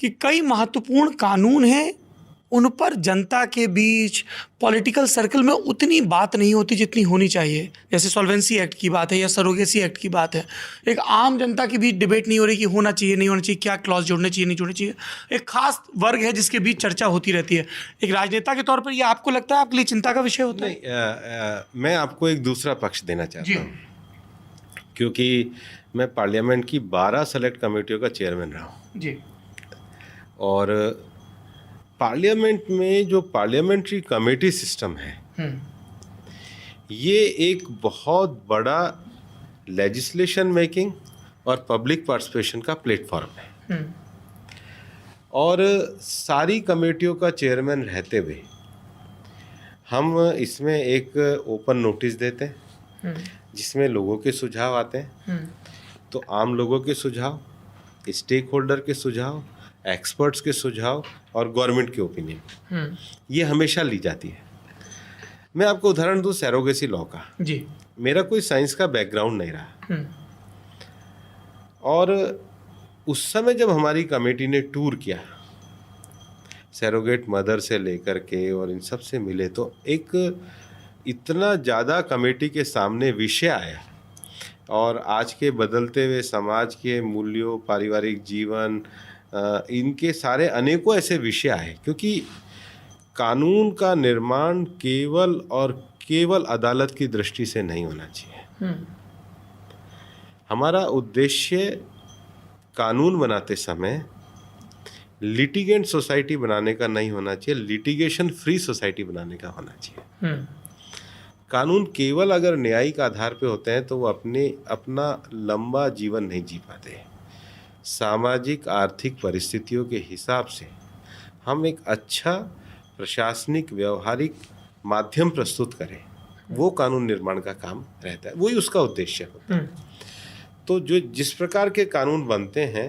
S1: कि कई महत्वपूर्ण कानून हैं, उन पर जनता के बीच पॉलिटिकल सर्कल में उतनी बात नहीं होती जितनी होनी चाहिए। जैसे सॉल्वेंसी एक्ट की बात है या सरोगेसी एक्ट की बात है, एक आम जनता के बीच डिबेट नहीं हो रही कि होना चाहिए नहीं होना चाहिए, क्या क्लॉज जोड़ने चाहिए नहीं जोड़ने चाहिए। एक खास वर्ग है जिसके बीच चर्चा होती रहती है। एक राजनेता के तौर पर यह आपको लगता है आपके लिए चिंता का विषय होता है?
S2: नहीं, मैं आपको एक दूसरा पक्ष देना चाहता हूँ, क्योंकि मैं पार्लियामेंट की 12 सेलेक्ट कमेटियों का चेयरमैन रहा हूँ
S1: जी, और
S2: पार्लियामेंट में जो पार्लियामेंट्री कमेटी सिस्टम है, ये एक बहुत बड़ा लेजिस्लेशन मेकिंग और पब्लिक पार्टिसिपेशन का प्लेटफॉर्म है। और सारी कमेटियों का चेयरमैन रहते हुए हम इसमें एक ओपन नोटिस देते हैं जिसमें लोगों के सुझाव आते हैं। तो आम लोगों के सुझाव, स्टेक होल्डर के सुझाव, एक्सपर्ट्स के सुझाव और गवर्नमेंट की ओपिनियन, ये हमेशा ली जाती है। मैं आपको उदाहरण दूं सैरोगेसी लॉ का।
S1: जी।
S2: मेरा कोई साइंस का बैकग्राउंड नहीं रहा, और उस समय जब हमारी कमेटी ने टूर किया सैरोगेट मदर से लेकर के और इन सब से मिले, तो एक इतना ज़्यादा कमेटी के सामने विषय आया, और आज के बदलते हुए समाज के मूल्यों, पारिवारिक जीवन, इनके सारे अनेकों ऐसे विषय आए, क्योंकि कानून का निर्माण केवल और केवल अदालत की दृष्टि से नहीं होना चाहिए। हमारा उद्देश्य कानून बनाते समय लिटिगेंट सोसाइटी बनाने का नहीं होना चाहिए, लिटिगेशन फ्री सोसाइटी बनाने का होना चाहिए। कानून केवल अगर न्यायिक आधार पे होते हैं तो वो अपना लंबा जीवन नहीं जी पाते। सामाजिक आर्थिक परिस्थितियों के हिसाब से हम एक अच्छा प्रशासनिक व्यवहारिक माध्यम प्रस्तुत करें, वो कानून निर्माण का काम रहता है, वही उसका उद्देश्य होता है। तो जो जिस प्रकार के कानून बनते हैं,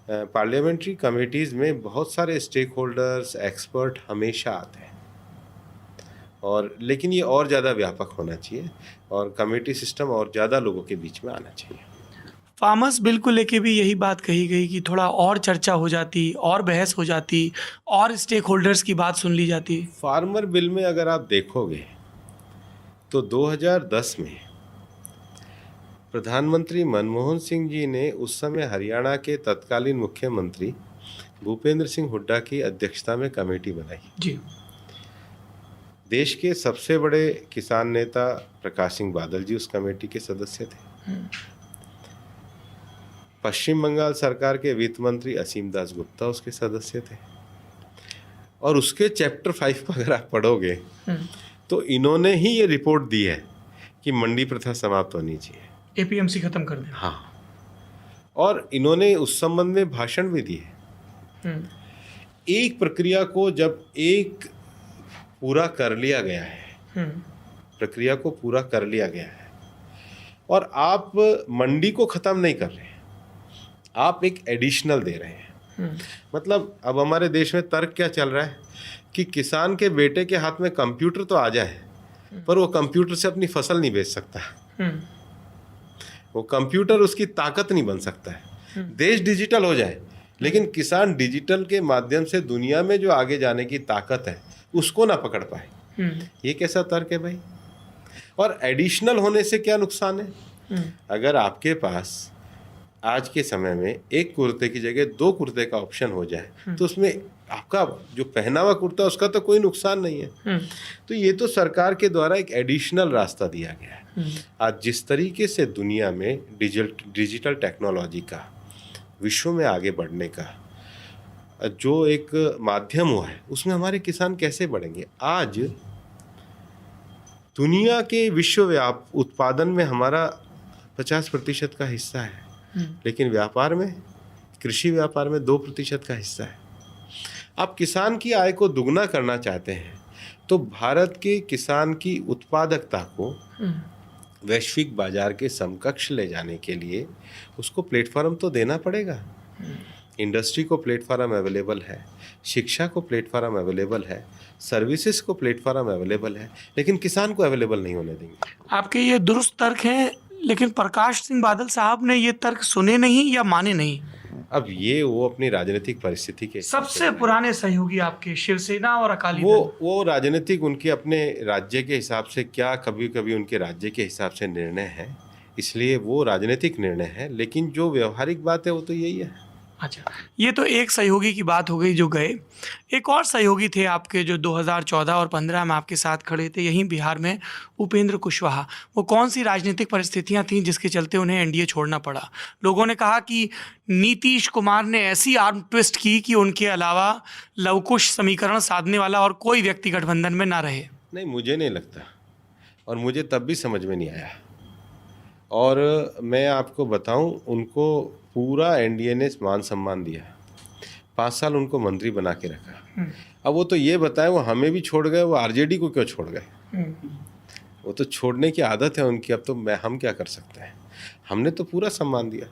S2: पार्लियामेंट्री कमेटीज़ में बहुत सारे स्टेक होल्डर्स, एक्सपर्ट हमेशा आते हैं, और लेकिन ये और ज़्यादा व्यापक होना चाहिए और कमेटी सिस्टम और ज़्यादा लोगों के बीच में आना चाहिए।
S1: फार्मर्स बिल को लेके भी यही बात कही गई कि थोड़ा और चर्चा हो जाती, और बहस हो जाती, और स्टेक होल्डर्स की बात सुन ली जाती।
S2: फार्मर बिल में अगर आप देखोगे तो 2010 में प्रधानमंत्री मनमोहन सिंह जी ने उस समय हरियाणा के तत्कालीन मुख्यमंत्री भूपेंद्र सिंह हुड्डा की अध्यक्षता में कमेटी बनाई।
S1: जी।
S2: देश के सबसे बड़े किसान नेता प्रकाश सिंह बादल जी उस कमेटी के सदस्य थे। पश्चिम बंगाल सरकार के वित्त मंत्री असीम दास गुप्ता उसके सदस्य थे, और उसके चैप्टर 5 पर अगर आप पढ़ोगे तो इन्होंने ही ये रिपोर्ट दी है कि मंडी प्रथा समाप्त होनी चाहिए,
S1: एपीएमसी खत्म कर दें।
S2: हाँ, और इन्होंने उस संबंध में भाषण भी दिए। एक प्रक्रिया को जब एक पूरा कर लिया गया है, प्रक्रिया को पूरा कर लिया गया है, और आप मंडी को खत्म नहीं कर रहे हैं, आप एक एडिशनल दे रहे हैं। मतलब अब हमारे देश में तर्क क्या चल रहा है कि किसान के बेटे के हाथ में कंप्यूटर तो आ जाए, पर वो कंप्यूटर से अपनी फसल नहीं बेच सकता, वो कंप्यूटर उसकी ताकत नहीं बन सकता है। देश डिजिटल हो जाए, लेकिन किसान डिजिटल के माध्यम से दुनिया में जो आगे जाने की ताकत है उसको ना पकड़ पाए। ये कैसा तर्क है भाई? और एडिशनल होने से क्या नुकसान है? अगर आपके पास आज के समय में एक कुर्ते की जगह 2 कुर्ते का ऑप्शन हो जाए तो उसमें आपका जो पहनावा कुर्ता उसका तो कोई नुकसान नहीं है। तो ये तो सरकार के द्वारा एक एडिशनल रास्ता दिया गया है। आज जिस तरीके से दुनिया में डिजिटल टेक्नोलॉजी का, विश्व में आगे बढ़ने का जो एक माध्यम हुआ है, उसमें हमारे किसान कैसे बढ़ेंगे? आज दुनिया के विश्वव्याप उत्पादन में हमारा 50% का हिस्सा है, लेकिन व्यापार में, कृषि व्यापार में 2% का हिस्सा है। आप किसान की आय को दुगना करना चाहते हैं तो भारत के किसान की उत्पादकता को वैश्विक बाजार के समकक्ष ले जाने के लिए उसको प्लेटफॉर्म तो देना पड़ेगा। इंडस्ट्री को प्लेटफॉर्म अवेलेबल है, शिक्षा को प्लेटफॉर्म अवेलेबल है, सर्विसेज को प्लेटफॉर्म अवेलेबल है, लेकिन किसान को अवेलेबल नहीं होने देंगे।
S1: आपके ये दुरुस्त तर्क हैं, लेकिन प्रकाश सिंह बादल साहब ने ये तर्क सुने नहीं या माने नहीं?
S2: अब ये वो अपनी राजनीतिक परिस्थिति के
S1: सबसे पुराने सहयोगी आपके शिवसेना और अकाली दल,
S2: वो राजनीतिक उनके अपने राज्य के हिसाब से, क्या कभी कभी उनके राज्य के हिसाब से निर्णय है, इसलिए वो राजनीतिक निर्णय है, लेकिन जो व्यवहारिक बात है वो तो यही है।
S1: अच्छा, ये तो एक सहयोगी की बात हो गई जो गए। एक और सहयोगी थे आपके जो 2014 और 15 में आपके साथ खड़े थे यहीं बिहार में, उपेंद्र कुशवाहा। वो कौन सी राजनीतिक परिस्थितियां थीं जिसके चलते उन्हें एनडीए छोड़ना पड़ा? लोगों ने कहा कि नीतीश कुमार ने ऐसी आर्म ट्विस्ट की कि उनके अलावा लवकुश समीकरण साधने वाला और कोई व्यक्ति गठबंधन में ना रहे।
S2: नहीं, मुझे नहीं लगता, और मुझे तब भी समझ में नहीं आया। और मैं आपको बताऊं, उनको पूरा एनडीए ने मान सम्मान दिया, 5 साल उनको मंत्री बना के रखा। अब वो तो ये बताएं, वो हमें भी छोड़ गए, वो आरजेडी को क्यों छोड़ गए? वो तो छोड़ने की आदत है उनकी, अब तो हम क्या कर सकते हैं? हमने तो पूरा सम्मान दिया।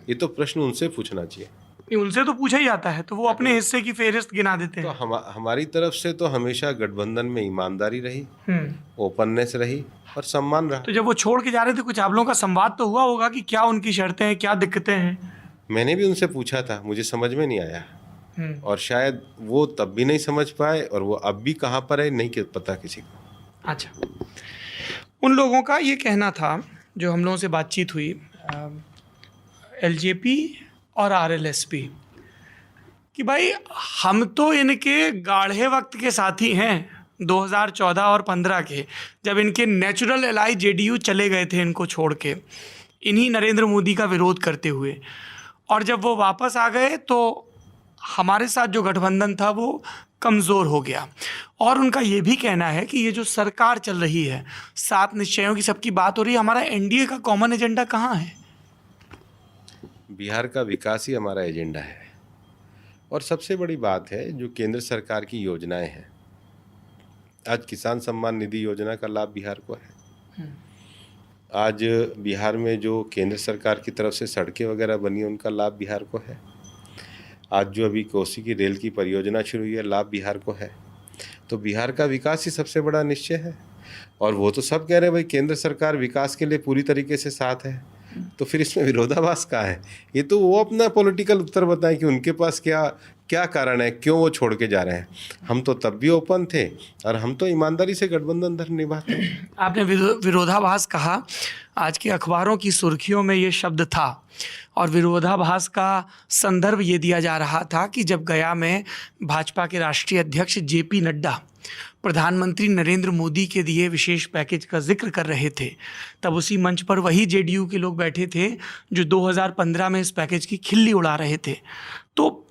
S2: ये तो प्रश्न उनसे पूछना चाहिए।
S1: नहीं, उनसे तो पूछा ही जाता है, तो वो अपने हिस्से की फेहरिस्त गिना देते
S2: तो
S1: हैं।
S2: हमारी तरफ से तो हमेशा गठबंधन में ईमानदारी रही, ओपननेस रही और सम्मान रहा।
S1: तो जब वो छोड़ के जा रहे थे, कुछ आप लोगों का संवाद तो हुआ होगा कि क्या उनकी शर्तें हैं, क्या दिक्कतें हैं?
S2: मैंने भी उनसे पूछा था, मुझे समझ में नहीं आया, और शायद वो तब भी नहीं समझ पाए, और वो अब भी कहाँ पर है नहीं पता किसी को।
S1: अच्छा, उन लोगों का ये कहना था, जो हम लोगों से बातचीत हुई, एलजेपी और आरएलएसपी, कि भाई हम तो इनके गाढ़े वक्त के साथी हैं, 2014 और 15 के, जब इनके नेचुरल एलाई जेडीयू चले गए थे इनको छोड़ के, इन्हीं नरेंद्र मोदी का विरोध करते हुए, और जब वो वापस आ गए तो हमारे साथ जो गठबंधन था वो कमज़ोर हो गया। और उनका ये भी कहना है कि ये जो सरकार चल रही है, 7 निश्चयों की सबकी बात हो रही है, हमारा एनडीए का कॉमन एजेंडा कहाँ है?
S2: बिहार का विकास ही हमारा एजेंडा है, और सबसे बड़ी बात है जो केंद्र सरकार की योजनाएं हैं। आज किसान सम्मान निधि योजना का लाभ बिहार को है। आज बिहार में जो केंद्र सरकार की तरफ से सड़कें वगैरह बनी, उनका लाभ बिहार को है। आज जो अभी कोसी की रेल की परियोजना शुरू हुई है, लाभ बिहार को है। तो बिहार का विकास ही सबसे बड़ा निश्चय है, और वो तो सब कह रहे हैं भाई केंद्र सरकार विकास के लिए पूरी तरीके से साथ है, तो फिर इसमें विरोधाभास कहाँ है? ये तो वो अपना पॉलिटिकल उत्तर बताएं कि उनके पास क्या क्या कारण है, क्यों वो छोड़ के जा रहे हैं। हम तो तब भी ओपन थे, और हम तो ईमानदारी से गठबंधन धर्म निभाते हैं।
S1: आपने विरोधाभास कहा, आज के अखबारों की सुर्खियों में ये शब्द था, और विरोधाभास का संदर्भ ये दिया जा रहा था कि जब गया में भाजपा के राष्ट्रीय अध्यक्ष जेपी नड्डा प्रधानमंत्री नरेंद्र मोदी के दिए विशेष पैकेज का जिक्र कर रहे थे, तब उसी मंच पर वही जेडीयू के लोग बैठे थे जो 2015 में इस पैकेज की खिल्ली उड़ा रहे थे। तो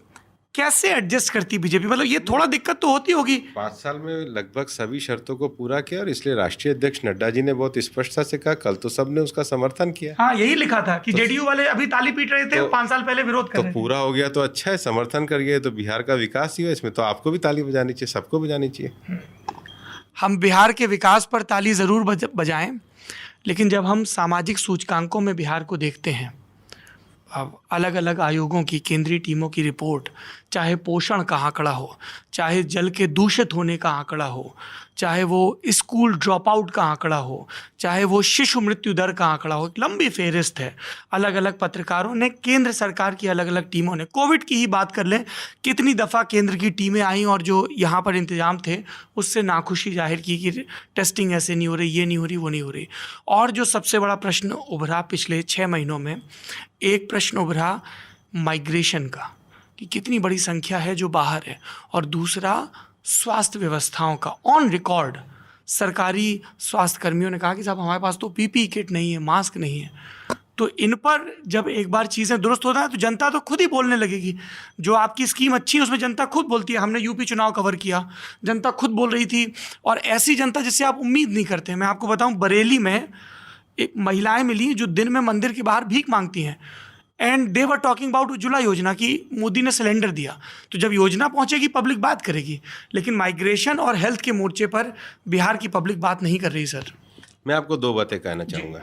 S1: कैसे एडजस्ट करती बीजेपी? मतलब ये थोड़ा दिक्कत तो होती होगी।
S2: 5 साल में लगभग सभी शर्तों को पूरा किया, और इसलिए राष्ट्रीय अध्यक्ष नड्डा जी ने बहुत स्पष्टता से कहा, कल तो सबने उसका समर्थन किया।
S1: हाँ, यही लिखा था कि जेडीयू वाले अभी ताली पीट रहे थे, 5 साल पहले विरोध कर
S2: तो
S1: रहे थे।
S2: पूरा हो गया तो अच्छा है, समर्थन कर गए तो बिहार का विकास ही है। इसमें तो आपको भी ताली बजानी चाहिए, सबको बजानी चाहिए।
S1: हम बिहार के विकास पर ताली ज़रूर बजाएं, लेकिन जब हम सामाजिक सूचकांकों में बिहार को देखते हैं, अब अलग अलग आयोगों की, केंद्रीय टीमों की रिपोर्ट, चाहे पोषण का आंकड़ा हो, चाहे जल के दूषित होने का आंकड़ा हो, चाहे वो स्कूल ड्रॉप आउट का आंकड़ा हो, चाहे वो शिशु मृत्यु दर का आंकड़ा हो, एक लंबी फेहरिस्त है। अलग अलग पत्रकारों ने, केंद्र सरकार की अलग अलग टीमों ने, कोविड की ही बात कर लें, कितनी दफ़ा केंद्र की टीमें आई और जो यहाँ पर इंतजाम थे उससे नाखुशी जाहिर की कि टेस्टिंग ऐसे नहीं हो रही, ये नहीं हो रही, वो नहीं हो रही। और जो सबसे बड़ा प्रश्न उभरा पिछले 6 महीनों में, एक प्रश्न उभरा माइग्रेशन का, कि कितनी बड़ी संख्या है जो बाहर है, और दूसरा स्वास्थ्य व्यवस्थाओं का। ऑन रिकॉर्ड सरकारी स्वास्थ्य कर्मियों ने कहा कि साहब हमारे पास तो पीपीई किट नहीं है, मास्क नहीं है। तो इन पर जब एक बार चीज़ें दुरुस्त होता है तो जनता तो खुद ही बोलने लगेगी। जो आपकी स्कीम अच्छी है उसमें जनता खुद बोलती है। हमने यूपी चुनाव कवर किया, जनता खुद बोल रही थी, और ऐसी जनता जिससे आप उम्मीद नहीं करते। मैं आपको बताऊं, बरेली में एक महिलाएं मिली जो दिन में मंदिर के बाहर भीख मांगती हैं, and they were talking about Ujjwala योजना की मोदी ने सिलेंडर दिया। तो जब योजना पहुंचेगी पब्लिक बात करेगी, लेकिन माइग्रेशन और हेल्थ के मोर्चे पर बिहार की पब्लिक बात नहीं कर रही। सर,
S2: मैं आपको 2 बातें कहना चाहूँगा।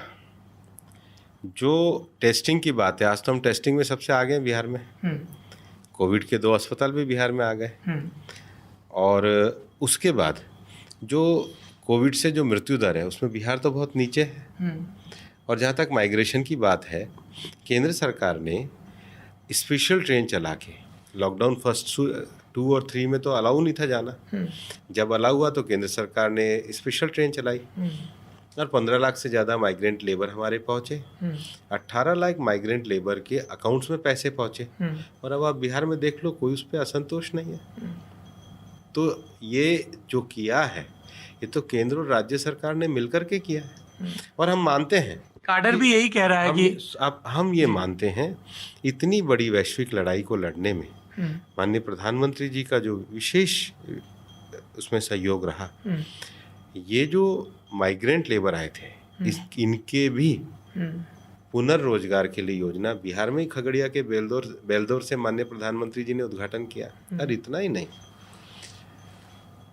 S2: जो टेस्टिंग की बात है, आज तो हम टेस्टिंग में सबसे आगे हैं बिहार में। कोविड के 2 अस्पताल भी बिहार में आ गए, और उसके बाद जो कोविड से जो मृत्यु दर है उसमें बिहार तो बहुत नीचे है। और जहाँ तक माइग्रेशन की बात है, केंद्र सरकार ने स्पेशल ट्रेन चला के, लॉकडाउन फर्स्ट 2 और 3 में तो अलाउ नहीं था जाना, जब अलाउ हुआ तो केंद्र सरकार ने स्पेशल ट्रेन चलाई, और 15 लाख से ज़्यादा माइग्रेंट लेबर हमारे पहुँचे। 18 लाख माइग्रेंट लेबर के अकाउंट्स में पैसे पहुँचे, और अब आप बिहार में देख लो, कोई उस पर असंतोष नहीं है। तो ये जो किया है, ये तो केंद्र और राज्य सरकार ने मिलकर के किया है, और हम मानते हैं,
S1: काडर भी यही कह रहा है कि
S2: अब हम ये मानते हैं, इतनी बड़ी वैश्विक लड़ाई को लड़ने में माननीय प्रधानमंत्री जी का जो विशेष उसमें सहयोग रहा। ये जो माइग्रेंट लेबर आए थे, इनके भी पुनर्रोजगार के लिए योजना बिहार में ही खगड़िया के बेलदौर से माननीय प्रधानमंत्री जी ने उद्घाटन किया। और इतना ही नहीं,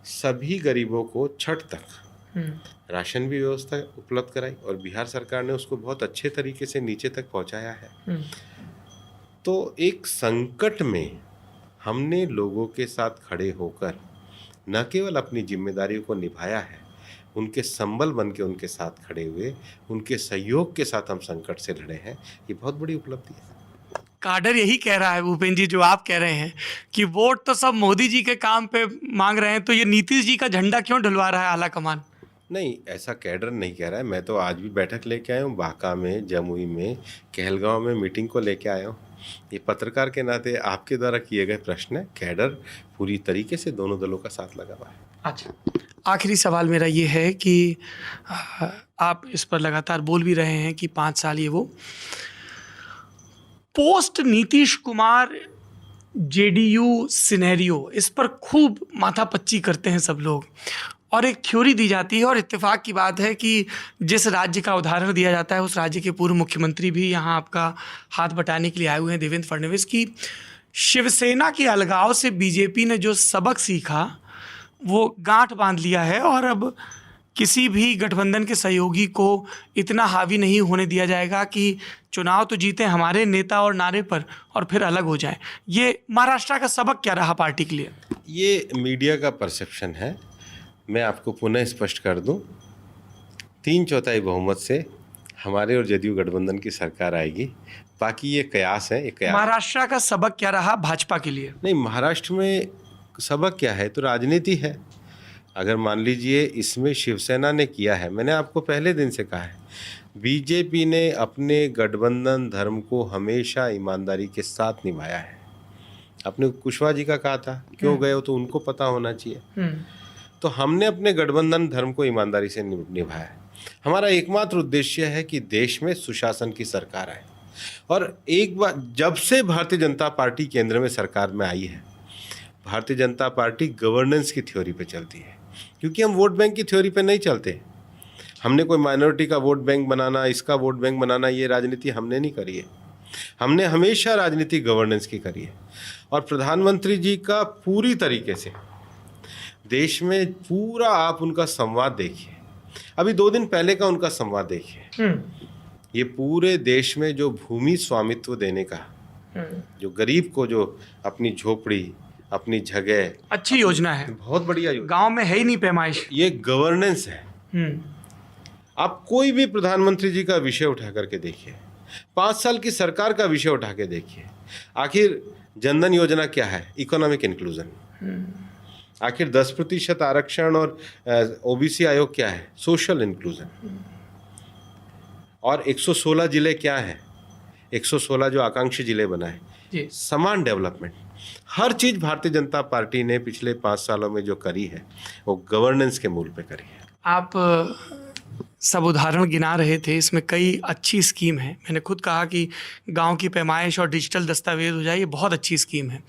S2: सभी गरीबों को छठ तक राशन भी व्यवस्था उपलब्ध कराई, और बिहार सरकार ने उसको बहुत अच्छे तरीके से नीचे तक पहुंचाया है। तो एक संकट में हमने लोगों के साथ खड़े होकर न केवल अपनी जिम्मेदारियों को निभाया है, उनके संबल बन के उनके साथ खड़े हुए, उनके सहयोग के साथ हम संकट से लड़े हैं। ये बहुत बड़ी उपलब्धि है।
S1: काडर यही कह रहा है भूपेंद्र जी, जो आप कह रहे हैं कि वोट तो सब मोदी जी के काम पे मांग रहे हैं, तो ये नीतीश जी का झंडा क्यों ढुलवा रहा है आला कमान?
S2: नहीं, ऐसा कैडर नहीं कह रहा है। मैं तो आज भी बैठक लेके आया हूँ, बांका में, जमुई में, कहलगांव में मीटिंग को लेके आया हूँ। ये पत्रकार के नाते आपके द्वारा किए गए प्रश्न है। कैडर पूरी तरीके से दोनों दलों का साथ लगा हुआ है।
S1: अच्छा, आखिरी सवाल मेरा ये है कि आप इस पर लगातार बोल भी रहे हैं कि 5 साल ये वो post Nitish Kumar JDU scenario, इस पर खूब माथापच्ची करते हैं सब लोग, और एक थ्योरी दी जाती है और इत्तेफाक की बात है कि जिस राज्य का उदाहरण दिया जाता है उस राज्य के पूर्व मुख्यमंत्री भी यहाँ आपका हाथ बटाने के लिए आए हुए हैं, देवेंद्र फडणवीस, की शिवसेना के अलगाव से बीजेपी ने जो सबक सीखा वो गांठ बांध लिया है और अब किसी भी गठबंधन के सहयोगी को इतना हावी नहीं होने दिया जाएगा कि चुनाव तो जीते हमारे नेता और नारे पर और फिर अलग हो जाए। ये महाराष्ट्र का सबक क्या रहा पार्टी के लिए?
S2: ये मीडिया का परसेप्शन है। मैं आपको पुनः स्पष्ट कर दूं, 3/4 बहुमत से हमारे और जदयू गठबंधन की सरकार आएगी। बाकी ये कयास है, ये कयास।
S1: महाराष्ट्र का सबक क्या रहा भाजपा के लिए?
S2: नहीं, महाराष्ट्र में सबक क्या है, तो राजनीति है। अगर मान लीजिए इसमें शिवसेना ने किया है, मैंने आपको पहले दिन से कहा है, बीजेपी ने अपने गठबंधन धर्म को हमेशा ईमानदारी के साथ निभाया है। आपने कुशवाहा जी का कहा था, क्यों गए हो, तो उनको पता होना चाहिए। तो हमने अपने गठबंधन धर्म को ईमानदारी से निभाया है। हमारा एकमात्र उद्देश्य है कि देश में सुशासन की सरकार आए। और एक बार जब से भारतीय जनता पार्टी केंद्र में सरकार में आई है, भारतीय जनता पार्टी गवर्नेंस की थ्योरी पे चलती है, क्योंकि हम वोट बैंक की थ्योरी पे नहीं चलते। हमने कोई माइनॉरिटी का वोट बैंक बनाना, इसका वोट बैंक बनाना, ये राजनीति हमने नहीं करी है। हमने हमेशा राजनीति गवर्नेंस की करी है। और प्रधानमंत्री जी का पूरी तरीके से देश में पूरा आप उनका संवाद देखिए, अभी 2 दिन पहले का उनका संवाद देखिए। ये पूरे देश में जो भूमि स्वामित्व देने का, जो गरीब को जो अपनी झोपड़ी, अपनी जगह,
S1: अच्छी योजना है,
S2: बहुत बढ़िया योजना।
S1: गांव में है ही नहीं पैमाइश,
S2: ये गवर्नेंस है। आप कोई भी प्रधानमंत्री जी का विषय उठा करके देखिए, 5 साल की सरकार का विषय उठा के देखिए। आखिर जनधन योजना क्या है? Economic inclusion. आखिर 10% आरक्षण और ओबीसी आयोग क्या है? Social inclusion. और 116 जिले क्या हैं? 116 जो आकांक्षी जिले बनाए, समान डेवलपमेंट, हर चीज भारतीय जनता पार्टी ने पिछले 5 सालों में जो करी है वो गवर्नेंस के मूल पे करी है।
S1: आप सब उदाहरण गिना रहे थे, इसमें कई अच्छी स्कीम है। मैंने खुद कहा कि गांव की पैमाइश और डिजिटल दस्तावेज हो जाए, ये बहुत अच्छी स्कीम है।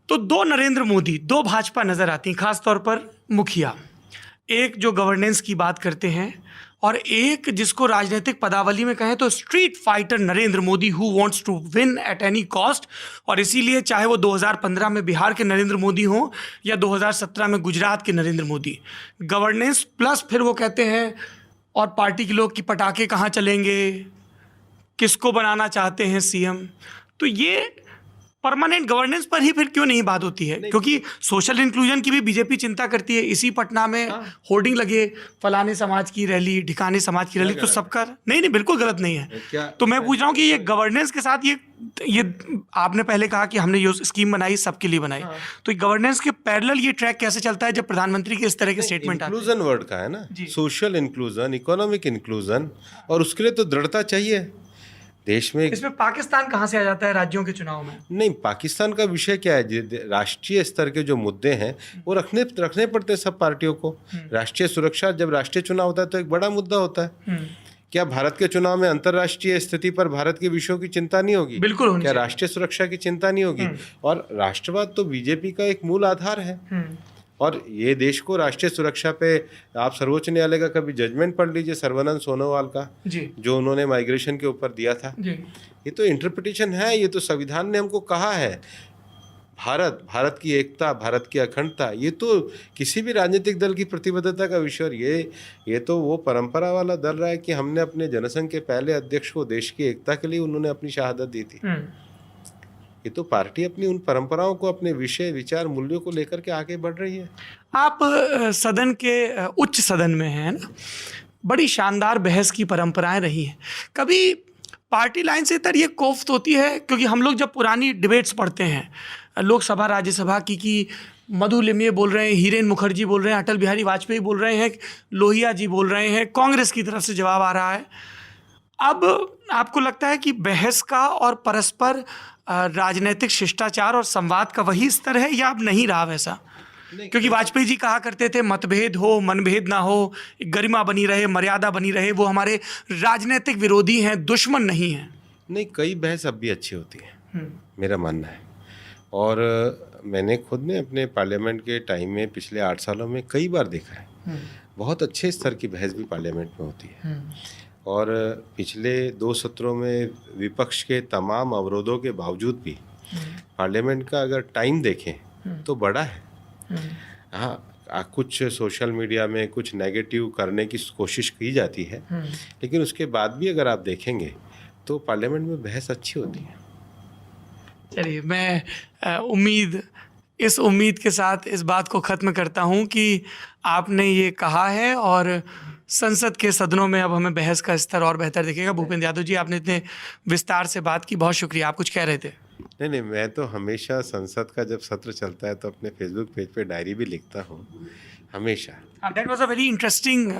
S1: तो 2 नरेंद्र मोदी, 2 भाजपा नजर आती हैं, खासतौर पर मुखिया। एक जो गवर्नेंस की बात करते हैं और एक जिसको राजनीतिक पदावली में कहें तो street fighter Narendra Modi, who wants to win at any cost. और इसीलिए चाहे वो 2015 में बिहार के नरेंद्र मोदी हों या 2017 में गुजरात के नरेंद्र मोदी, गवर्नेंस प्लस फिर वो कहते हैं और पार्टी के लोग कि पटाखे कहाँ चलेंगे, किसको बनाना चाहते हैं सीएम। तो ये परमानेंट गवर्नेंस पर ही फिर क्यों नहीं बात होती है? क्योंकि सोशल इंक्लूजन की भी बीजेपी चिंता करती है। इसी पटना में होर्डिंग लगे, फलाने समाज की रैली, ढिकाने समाज की रैली, तो सबका नहीं, बिल्कुल गलत नहीं है। तो मैं पूछ रहा हूँ कि ये गवर्नेंस के साथ ये आपने पहले कहा कि हमने ये स्कीम बनाई, सबके लिए बनाई, तो गवर्नेंस के पैरेलल ये ट्रैक कैसे चलता है जब प्रधानमंत्री के इस तरह के स्टेटमेंट आते हैं?
S2: इंक्लूजन वर्ड का है ना, सोशल इंक्लूजन, इकोनॉमिक इंक्लूजन, और उसके लिए तो दृढ़ता चाहिए देश में।
S1: इसमें पाकिस्तान कहाँ से आ जाता है राज्यों के चुनाव में?
S2: नहीं, पाकिस्तान का विषय क्या है? राष्ट्रीय स्तर के जो मुद्दे हैं वो रखने पड़ते हैं सब पार्टियों को। राष्ट्रीय सुरक्षा, जब राष्ट्रीय चुनाव होता है तो एक बड़ा मुद्दा होता है। क्या भारत के चुनाव में अंतर्राष्ट्रीय स्थिति पर भारत के विषयों की चिंता नहीं होगी?
S1: बिल्कुल।
S2: क्या राष्ट्रीय सुरक्षा की चिंता नहीं होगी? और राष्ट्रवाद तो बीजेपी का एक मूल आधार है। और ये देश को राष्ट्रीय सुरक्षा पे आप सर्वोच्च न्यायालय का कभी जजमेंट पढ़ लीजिए, सर्बानंद सोनोवाल का, जो उन्होंने माइग्रेशन के ऊपर दिया था। ये तो इंटरप्रिटेशन है, ये तो संविधान ने हमको कहा है। भारत की एकता, भारत की अखंडता, ये तो किसी भी राजनीतिक दल की प्रतिबद्धता का विषय। और ये तो वो परंपरा वाला दल रहा है कि हमने अपने जनसंघ के पहले अध्यक्ष को देश की एकता के लिए उन्होंने अपनी शहादत दी थी। ये तो पार्टी अपनी उन परंपराओं को, अपने विषय, विचार, मूल्यों को लेकर के आगे बढ़ रही है।
S1: आप सदन के उच्च सदन में हैं ना, बड़ी शानदार बहस की परंपराएं रही हैं। कभी पार्टी लाइन से इतर ये कोफ्त होती है, क्योंकि हम लोग जब पुरानी डिबेट्स पढ़ते हैं लोकसभा राज्यसभा की, कि मधु लिमये बोल रहे हैं, हीरेन मुखर्जी बोल रहे हैं, अटल बिहारी वाजपेयी बोल रहे हैं, लोहिया जी बोल रहे हैं, कांग्रेस की तरफ से जवाब आ रहा है। अब आपको लगता है कि बहस का और परस्पर राजनीतिक शिष्टाचार और संवाद का वही स्तर है, या अब नहीं रहा वैसा? क्योंकि वाजपेयी जी कहा करते थे मतभेद हो, मनभेद ना हो, गरिमा बनी रहे, मर्यादा बनी रहे, वो हमारे राजनीतिक विरोधी हैं, दुश्मन नहीं हैं।
S2: नहीं, कई बहस अब भी अच्छी होती है, मेरा मानना है। और मैंने खुद ने अपने पार्लियामेंट के टाइम में पिछले 8 सालों में कई बार देखा है, बहुत अच्छे स्तर की बहस भी पार्लियामेंट में होती है। और पिछले 2 सत्रों में विपक्ष के तमाम अवरोधों के बावजूद भी पार्लियामेंट का अगर टाइम देखें तो बड़ा है। हाँ, कुछ सोशल मीडिया में कुछ नेगेटिव करने की कोशिश की जाती है, लेकिन उसके बाद भी अगर आप देखेंगे तो पार्लियामेंट में बहस अच्छी होती है।
S1: चलिए, मैं इस उम्मीद के साथ इस बात को ख़त्म करता हूँ कि आपने ये कहा है और संसद के सदनों में अब हमें बहस का स्तर और बेहतर दिखेगा। भूपेंद्र यादव जी, आपने इतने विस्तार से बात की, बहुत शुक्रिया। आप कुछ कह रहे थे?
S2: नहीं, मैं तो हमेशा संसद का जब सत्र चलता है तो अपने फेसबुक पेज पे डायरी भी लिखता हूँ, हमेशा।
S1: That was a very interesting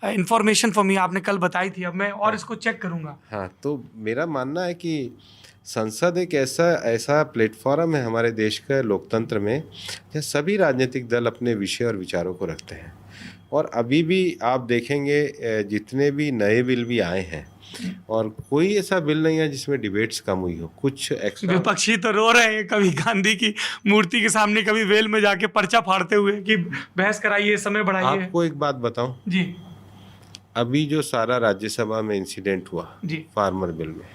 S1: information for me, आपने कल बताई थी, अब मैं और इसको चेक करूँगा।
S2: हाँ, तो मेरा मानना है कि संसद एक ऐसा प्लेटफॉर्म है हमारे देश के लोकतंत्र में, जहाँ सभी राजनीतिक दल अपने विषय और विचारों को रखते हैं। और अभी भी आप देखेंगे जितने भी नए बिल भी आए हैं, और कोई ऐसा बिल नहीं है जिसमें डिबेट्स कम हुई हो। कुछ एक्स्ट्रा
S1: विपक्षी तो रो रहे हैं, कभी गांधी की मूर्ति के सामने, कभी वेल में जाके पर्चा फाड़ते हुए कि बहस कराइए, समय बढ़ाइए।
S2: आपको एक बात बताऊं
S1: जी,
S2: अभी जो सारा राज्यसभा में इंसिडेंट हुआ
S1: जी,
S2: फार्मर बिल में,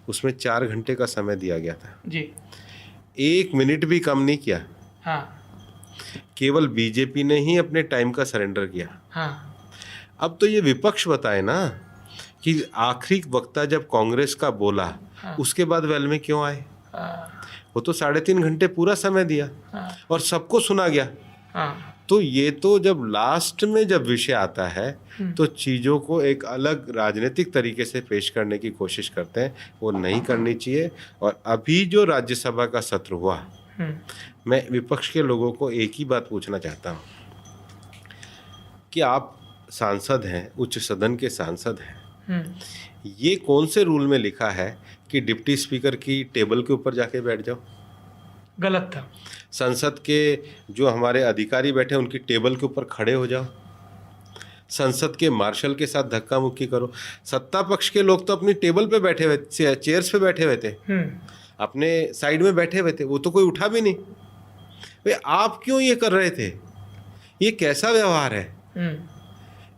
S2: उसमें 4 घंटे का समय दिया गया था
S1: जी,
S2: 1 मिनट भी कम नहीं किया।
S1: हाँ,
S2: केवल बीजेपी ने ही अपने टाइम का सरेंडर किया।
S1: हाँ,
S2: अब तो ये विपक्ष बताए ना कि आखिरी वक्ता जब कांग्रेस का बोला,
S1: हाँ,
S2: उसके बाद वेल में क्यों आए?
S1: हाँ,
S2: वो तो 3.5 घंटे पूरा समय दिया,
S1: हाँ,
S2: और सबको सुना गया।
S1: हाँ,
S2: तो ये तो जब लास्ट में जब विषय आता है तो चीज़ों को एक अलग राजनीतिक तरीके से पेश करने की कोशिश करते हैं, वो नहीं करनी चाहिए। और अभी जो राज्यसभा का सत्र हुआ, मैं विपक्ष के लोगों को एक ही बात पूछना चाहता हूँ कि आप सांसद हैं, उच्च सदन के सांसद हैं, ये कौन से रूल में लिखा है कि डिप्टी स्पीकर की टेबल के ऊपर जाके बैठ जाओ?
S1: गलत था।
S2: संसद के जो हमारे अधिकारी बैठे उनकी टेबल के ऊपर खड़े हो जाओ। संसद के मार्शल के साथ धक्का मुक्की करो। सत्ता पक्ष के लोग तो अपनी टेबल पे बैठे हुए, चेयर्स पे बैठे हुए थे, अपने साइड में बैठे हुए थे, वो तो कोई उठा भी नहीं। भाई, आप क्यों ये कर रहे थे? ये कैसा व्यवहार है?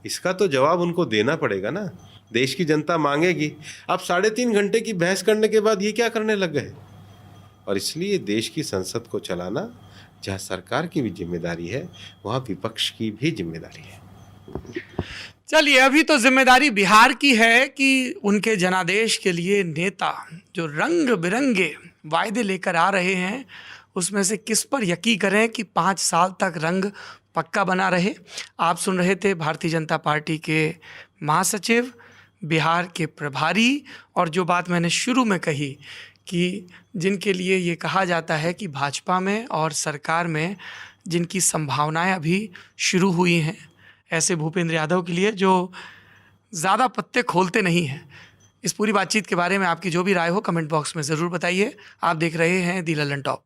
S2: इसका तो जवाब उनको देना पड़ेगा ना, देश की जनता मांगेगी। आप 3.5 घंटे की बहस करने के बाद ये क्या करने लग गए? और इसलिए देश की संसद को चलाना जहाँ सरकार की भी जिम्मेदारी है, वहाँ विपक्ष की भी जिम्मेदारी है।
S1: चलिए, अभी तो जिम्मेदारी बिहार की है कि उनके जनादेश के लिए नेता जो रंग बिरंगे वायदे लेकर आ रहे हैं, उसमें से किस पर यकीन करें कि 5 साल तक रंग पक्का बना रहे। आप सुन रहे थे भारतीय जनता पार्टी के महासचिव, बिहार के प्रभारी, और जो बात मैंने शुरू में कही कि जिनके लिए ये कहा जाता है कि भाजपा में और सरकार में जिनकी संभावनाएं अभी शुरू हुई हैं, ऐसे भूपेंद्र यादव के लिए जो ज़्यादा पत्ते खोलते नहीं हैं। इस पूरी बातचीत के बारे में आपकी जो भी राय हो कमेंट बॉक्स में ज़रूर बताइए। आप देख रहे हैं दी लल्लन टॉप।